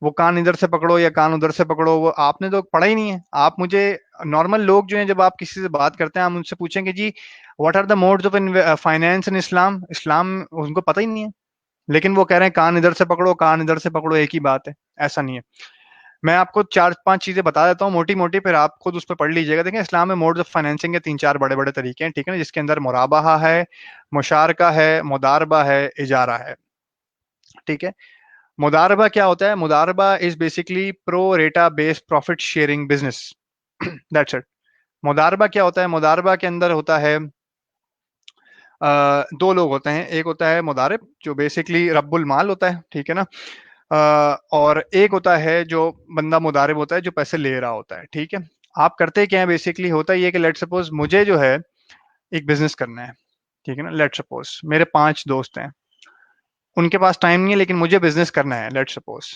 S1: वो कान इधर से पकड़ो या कान उधर से पकड़ो, वो आपने तो पढ़ा ही नहीं है। आप मुझे, नॉर्मल लोग जो हैं, जब आप किसी से बात करते हैं, हम उनसे पूछेंगे जी what are the modes of finance in Islam, इस्लाम उनको पता ही नहीं है, लेकिन वो कह रहे हैं कान इधर से पकड़ो कान इधर से पकड़ो, एक ही बात है। ऐसा नहीं है। मैं आपको 4-5 चीजें बता देता हूँ मोटी मोटी, फिर आप खुद उस पर पढ़ लीजिएगा। देखिए इस्लाम में मोड्स ऑफ फाइनेंसिंग के 3-4 बड़े बड़े तरीके हैं, ठीक है ना, जिसके अंदर मुराबाहा है, मुशारका है, मुदारबा है, इजारा है। ठीक है। मुदारबा क्या होता है? मुदारबा is basically pro rata based profit sharing business. That's it. मुदारबा क्या होता है? मुदारबा के अंदर होता है दो लोग होते हैं। एक होता है मुदारिब जो बेसिकली रब्बुल माल होता है, ठीक है ना। और एक होता है जो बंदा मुदारिब होता है जो पैसे ले रहा होता है, ठीक है। आप करते क्या है? बेसिकली होता ये कि लेट सपोज मुझे जो है एक बिजनेस करना है, ठीक है ना। लेट सपोज मेरे 5 दोस्त हैं, उनके पास टाइम नहीं है लेकिन मुझे बिजनेस करना है। लेट सपोज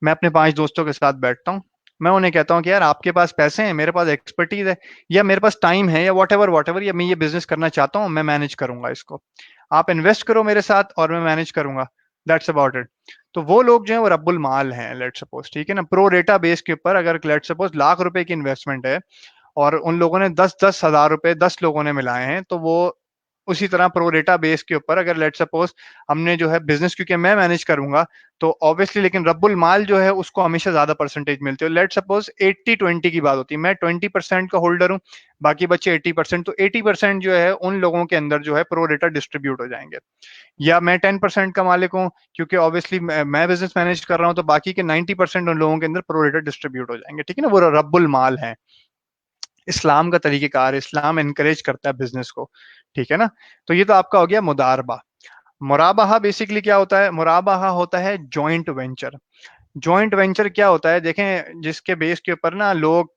S1: मैं अपने 5 दोस्तों के साथ बैठता हूँ, मैं उन्हें कहता हूँ कि यार आपके पास पैसे हैं, मेरे पास एक्सपर्टीज है, या मेरे पास टाइम है, या वॉट एवर, या मैं ये बिजनेस करना चाहता हूँ, मैं मैनेज करूंगा इसको, आप इन्वेस्ट करो मेरे साथ और मैं मैनेज करूंगा। That's about it. तो वो लोग जो है वो रब्बुल माल हैं, लेट सपोज, ठीक है ना। प्रो रेटा बेस के ऊपर अगर लेट सपोज लाख रुपए की इन्वेस्टमेंट है और उन लोगों ने 10-10 हज़ार रुपए 10 लोगों ने मिलाए हैं, तो वो उसी तरह प्रोरेटा बेस के ऊपर अगर लेट सपोज हमने जो है बिजनेस, क्योंकि मैं मैनेज करूंगा तो ऑब्वियसली, लेकिन रब्बुल माल जो है उसको हमेशा ज्यादा परसेंटेज मिलती है। लेट सपोज 80-20 की बात होती है, मैं 20% का होल्डर हूँ, बाकी बच्चे 80%, तो 80% जो है उन लोगों के अंदर जो है प्रोरेटा डिस्ट्रीब्यूट हो जाएंगे। या मैं 10% का मालिक हूँ, क्योंकि ऑब्वियसली मैं बिजनेस मैनेज कर रहा हूँ, तो बाकी के 90% उन लोगों के अंदर प्रोरेटा डिस्ट्रीब्यूट हो जाएंगे, ठीक है ना। वो रब्बुल माल है। इस्लाम का तरीकेकार, इस्लाम एनकरेज करता है बिजनेस को, ठीक है ना। तो ये तो आपका हो गया मुदारबा। मुराबाहा बेसिकली क्या होता है? मुराबाहा होता है जॉइंट वेंचर। जॉइंट वेंचर क्या होता है? देखें, जिसके बेस के ऊपर ना लोग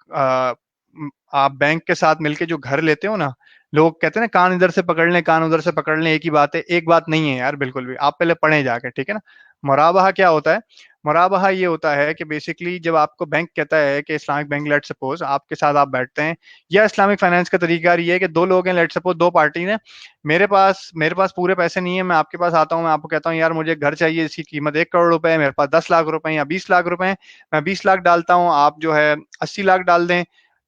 S1: आप बैंक के साथ मिलके जो घर लेते हो ना, लोग कहते हैं ना कान इधर से पकड़ लें कान उधर से पकड़ लें, एक ही बात है। एक बात नहीं है यार, बिल्कुल भी। आप पहले पढ़े जाके, ठीक है ना। मुराबाहा क्या होता है? मुराबाहा ये होता है कि बेसिकली जब आपको बैंक कहता है कि इस्लामिक बैंक, लेट सपोज आपके साथ आप बैठते हैं, या इस्लामिक फाइनेंस का तरीका ये है कि दो लोग हैं, लेट सपोज दो पार्टी हैं, मेरे पास पूरे पैसे नहीं है, मैं आपके पास आता हूँ, मैं आपको कहता हूँ यार मुझे घर चाहिए, इसकी कीमत 1 करोड़ रुपए है, मेरे पास 10 लाख रुपए या 20 लाख रुपए हैं, मैं 20 लाख डालता हूँ, आप जो है 80 लाख डाल दें।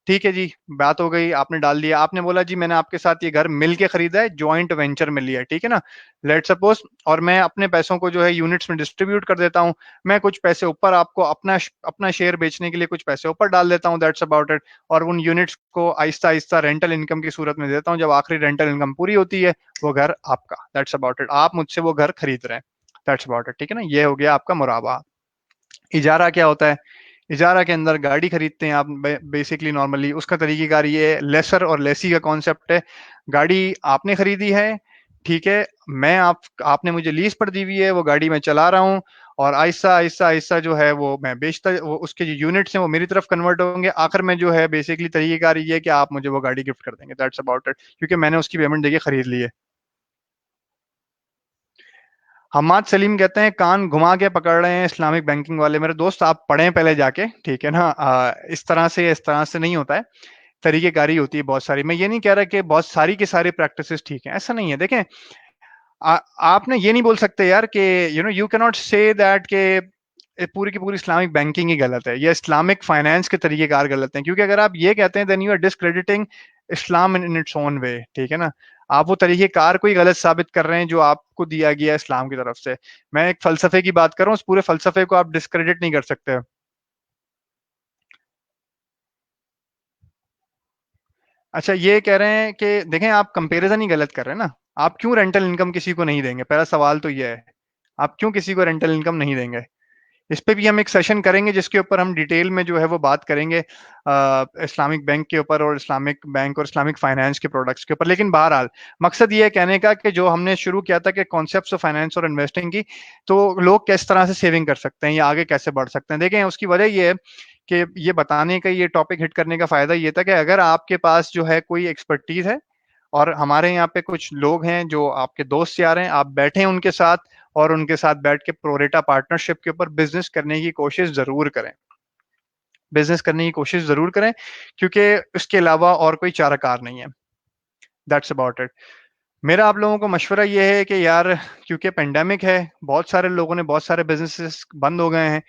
S1: ठीक है जी, बात हो गई, आपने डाल दिया। आपने बोला जी मैंने आपके साथ ये घर मिल के खरीदा है, ज्वाइंट वेंचर में लिया है, ठीक है ना। लेट सपोज, और मैं अपने पैसों को जो है यूनिट्स में डिस्ट्रीब्यूट कर देता हूँ। मैं कुछ पैसे ऊपर आपको अपना अपना शेयर बेचने के लिए कुछ पैसे ऊपर डाल देता हूँ, दैट्स अबाउट इट। और उन यूनिट्स को आहिस्ता आहिस्ता रेंटल इनकम की सूरत में देता हूँ। जब आखिरी रेंटल इनकम पूरी होती है, वो घर आपका, दैट्स अबाउट इट। आप मुझसे वो घर खरीद रहे हैं, दैट्स अबाउट इट, ठीक है ना। ये हो गया आपका मुराबा। इजारा क्या होता है? इजारा के अंदर गाड़ी खरीदते हैं आप बेसिकली नॉर्मली, उसका तरीकेकार ये है, लेसर और लेसी का कॉन्सेप्ट है। गाड़ी आपने खरीदी है, ठीक है, मैं आपने मुझे लीज पर दी हुई है, वो गाड़ी मैं चला रहा हूँ, और आहिस्ता आहिस्ता आहिस्ता जो है वो मैं बेचता, वो उसके जो यूनिट्स हैं वो मेरी तरफ कन्वर्ट होंगे। आखिर में जो है बेसिकली तरीकेकार ये है कि आप मुझे वो गाड़ी गिफ्ट कर देंगे, दैट्स अबाउट इट, क्योंकि मैंने उसकी पेमेंट देके खरीद ली है। हम्माद सलीम कहते हैं कान घुमा के पकड़ रहे हैं इस्लामिक बैंकिंग वाले। मेरे दोस्त आप पढ़ें पहले जाके, ठीक है ना। इस तरह से नहीं होता है, तरीकेकारी होती है बहुत सारी। मैं ये नहीं कह रहा कि बहुत सारी की सारी प्रैक्टिसेस ठीक हैं, ऐसा नहीं है। देखें, आपने ये नहीं बोल सकते यार कि you can not say that कि पूरी की पूरी इस्लामिक बैंकिंग ही गलत है या इस्लामिक फाइनेंस के तरीकेकार गलत हैं, क्योंकि अगर आप ये कहते हैं then you are discrediting Islam in its own way, ठीक है ना। आप वो तरीकेकार को ही गलत साबित कर रहे हैं जो आपको दिया गया है इस्लाम की तरफ से। मैं एक फलसफे की बात कर रहा हूँ, उस पूरे फलसफे को आप डिस्क्रेडिट नहीं कर सकते। अच्छा, ये कह रहे हैं कि देखें आप कंपैरिजन ही गलत कर रहे हैं ना। आप क्यों रेंटल इनकम किसी को नहीं देंगे? पहला सवाल तो ये है, आप क्यों किसी को रेंटल इनकम नहीं देंगे? इस पे भी हम एक सेशन करेंगे जिसके ऊपर हम डिटेल में जो है वो बात करेंगे इस्लामिक बैंक के ऊपर और इस्लामिक बैंक और इस्लामिक फाइनेंस के प्रोडक्ट्स के ऊपर। लेकिन बहरहाल मकसद ये है कहने का कि जो हमने शुरू किया था कि कॉन्सेप्ट्स ऑफ फाइनेंस और इन्वेस्टिंग की, तो लोग किस तरह से सेविंग कर सकते हैं या आगे कैसे बढ़ सकते हैं। देखें, उसकी वजह ये है कि ये बताने का, ये टॉपिक हिट करने का फायदा ये था कि अगर आपके पास जो है कोई एक्सपर्टीज है और हमारे यहाँ पे कुछ लोग हैं जो आपके दोस्त यार हैं, आप बैठे हैं उनके साथ और उनके साथ बैठ के प्रोरेटा पार्टनरशिप के ऊपर बिजनेस करने की कोशिश जरूर करें। बिजनेस करने की कोशिश जरूर करें, क्योंकि उसके अलावा और कोई चाराकार नहीं है। That's about it. मेरा आप लोगों को मशवरा ये है कि यार, क्योंकि पेंडेमिक है, बहुत सारे लोगों ने बहुत सारे बिजनेसेस बंद हो गए हैं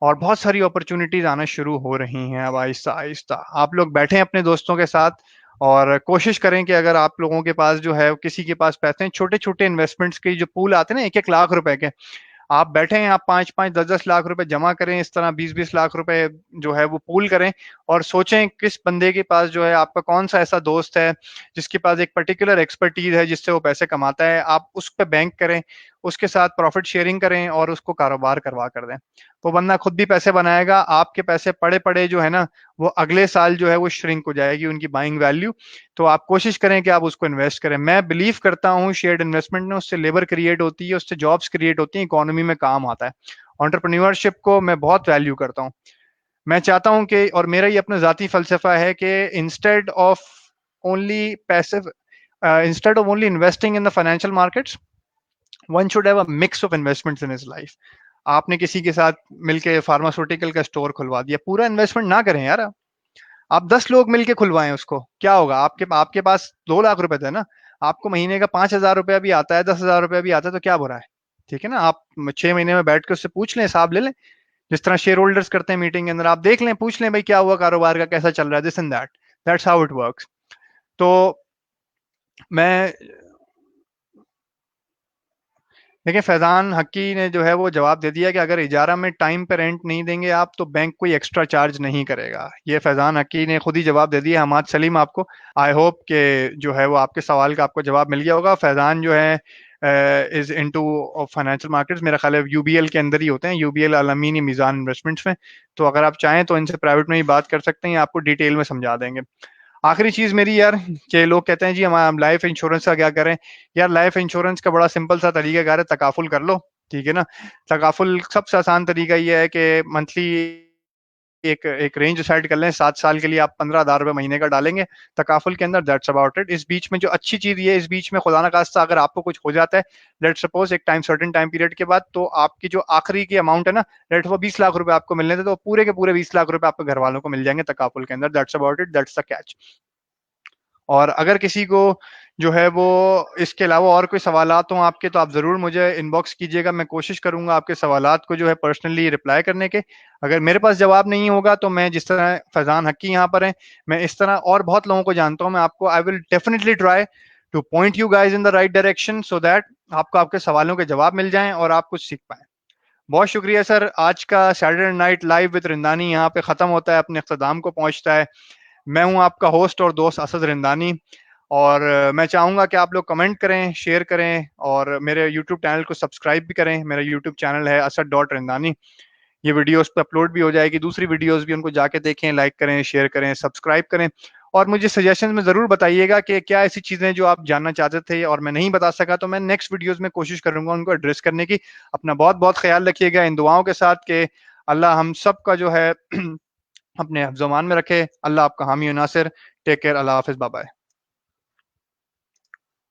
S1: और बहुत सारी अपॉर्चुनिटीज आना शुरू हो रही हैं अब आहिस्ता आहिस्ता। आप लोग बैठे हैं अपने दोस्तों के साथ और कोशिश करें कि अगर आप लोगों के पास जो है किसी के पास पैसे हैं, छोटे छोटे इन्वेस्टमेंट्स के जो पूल आते हैं ना 1-1 लाख रुपए के, आप बैठे हैं, आप 5-5 10-10 लाख रुपए जमा करें, इस तरह 20-20 लाख रुपए जो है वो पूल करें, और सोचें किस बंदे के पास जो है, आपका कौन सा ऐसा दोस्त है जिसके पास एक पर्टिकुलर एक्सपर्टीज है जिससे वो पैसे कमाता है, आप उस पर बैंक करें, उसके साथ प्रॉफिट शेयरिंग करें और उसको कारोबार करवा कर दें। वो बंदा खुद भी पैसे बनाएगा, आपके पैसे पड़े पड़े जो है ना, वो अगले साल जो है वो श्रिंक हो जाएगी उनकी बाइंग वैल्यू। तो आप कोशिश करें कि आप उसको इन्वेस्ट करें। मैं बिलीव करता हूँ शेयर्ड इन्वेस्टमेंट में, उससे लेबर क्रिएट होती है, उससे जॉब्स क्रिएट होती हैं, इकोनॉमी में काम आता है। एंटरप्रेन्योरशिप को मैं बहुत वैल्यू करता हूँ। मैं चाहता हूं कि, और मेरा ये अपना जाती फलसफा है कि instead of only passive instead of only investing in the financial markets, one should have a mix of investments in his life. आपने किसी के साथ मिलके फार्मास्यूटिकल का स्टोर खुलवा दिया, पूरा इन्वेस्टमेंट ना करें यार। आप 10 लोग मिलके खुलवाएं उसको, क्या होगा? आपके आपके पास 2 लाख रुपए थे ना, आपको महीने का 5,000 रुपया भी आता है, 10,000 रुपया भी आता है, तो क्या बुरा है? ठीक है ना, आप 6 महीने में बैठ के उससे पूछ लें, हिसाब ले लें, जिस तरह शेयर होल्डर्स करते हैं मीटिंग के अंदर, आप देख लें, पूछ लें भाई क्या हुआ कारोबार का, कैसा चल रहा है, this and that. That's how it works. तो मैं, देखिए फैजान हक्की ने जो है वो जवाब दे दिया कि अगर इजारा में टाइम पे रेंट नहीं देंगे आप, तो बैंक कोई एक्स्ट्रा चार्ज नहीं करेगा। ये फैजान हक्की ने खुद ही जवाब दे दिया। हमाद सलीम आपको, आई होप कि जो है वो आपके सवाल का आपको जवाब मिल गया होगा। फैजान जो है इज इनटू फाइनेंशियल मार्केट्स, मेरा ख्याल है यूबीएल के अंदर ही होते हैं, यूबीएल अलामीन मीज़ान इन्वेस्टमेंट्स में। तो अगर आप चाहें तो इनसे प्राइवेट में ही बात कर सकते हैं, आपको डिटेल में समझा देंगे। आखिरी चीज मेरी यार, कि लोग कहते हैं जी हम लाइफ इंश्योरेंस का क्या करें। यार लाइफ इंश्योरेंस का बड़ा सिंपल सा तरीका कार है, तकाफुल कर लो। ठीक है ना, तकाफुल सबसे आसान तरीका ये है कि मंथली एक एक रेंज डिसाइड कर लें, 7 साल के लिए आप 15,000 रुपए महीने का डालेंगे तकाफुल के अंदर, दैट्स अबाउट इट। इस बीच में जो अच्छी चीज ये, इस बीच में खुदा ना खास्ता अगर आपको कुछ हो जाता है, लेट सपोज एक टाइम सर्टेन टाइम पीरियड के बाद, तो आपकी जो आखिरी की अमाउंट है ना, लेट वो 20 लाख रुपए आपको मिलने थे, तो पूरे के पूरे 20 लाख रुपए आपके घर वालों को मिल जाएंगे तकाफुल के अंदर, that's about it, that's the catch. और अगर किसी को जो है वो इसके अलावा और कोई सवालात हों आपके, तो आप ज़रूर मुझे इनबॉक्स कीजिएगा, मैं कोशिश करूंगा आपके सवालात को जो है पर्सनली रिप्लाई करने के। अगर मेरे पास जवाब नहीं होगा, तो मैं जिस तरह फैजान हक्की यहाँ पर है, मैं इस तरह और बहुत लोगों को जानता हूँ, मैं आपको I will definitely try two point you guys in the right direction, so that आपको आपके सवालों के जवाब मिल जाएं और आप कुछ सीख पाएं। बहुत शुक्रिया सर। आज का सैटरडे नाइट लाइव विद रिंदानी यहाँ पे ख़त्म होता है, अपने अख्ताम को पहुँचता है। मैं हूं आपका होस्ट और दोस्त असद रिंदानी, और मैं चाहूंगा कि आप लोग कमेंट करें, शेयर करें, और मेरे यूट्यूब चैनल को सब्सक्राइब भी करें। मेरा यूट्यूब चैनल है असद.रिंदानी। ये वीडियोस पे अपलोड भी हो जाएगी, दूसरी वीडियोस भी, उनको जाके देखें, लाइक करें, शेयर करें, सब्सक्राइब करें। और मुझे सजेशन में ज़रूर बताइएगा कि क्या ऐसी चीज़ें जो आप जानना चाहते थे और मैं नहीं बता सका, तो मैं नेक्स्ट वीडियोस में कोशिश करूंगा उनको एड्रेस करने की। अपना बहुत बहुत ख्याल रखिएगा इन दुआओं के साथ कि अल्लाह हम सब का जो है अपने हिफ्ज़-ओ-मान में रखे। अल्लाह आपका हामी और नासिर। टेक केयर, अल्लाह हाफिज़, बाय बाय।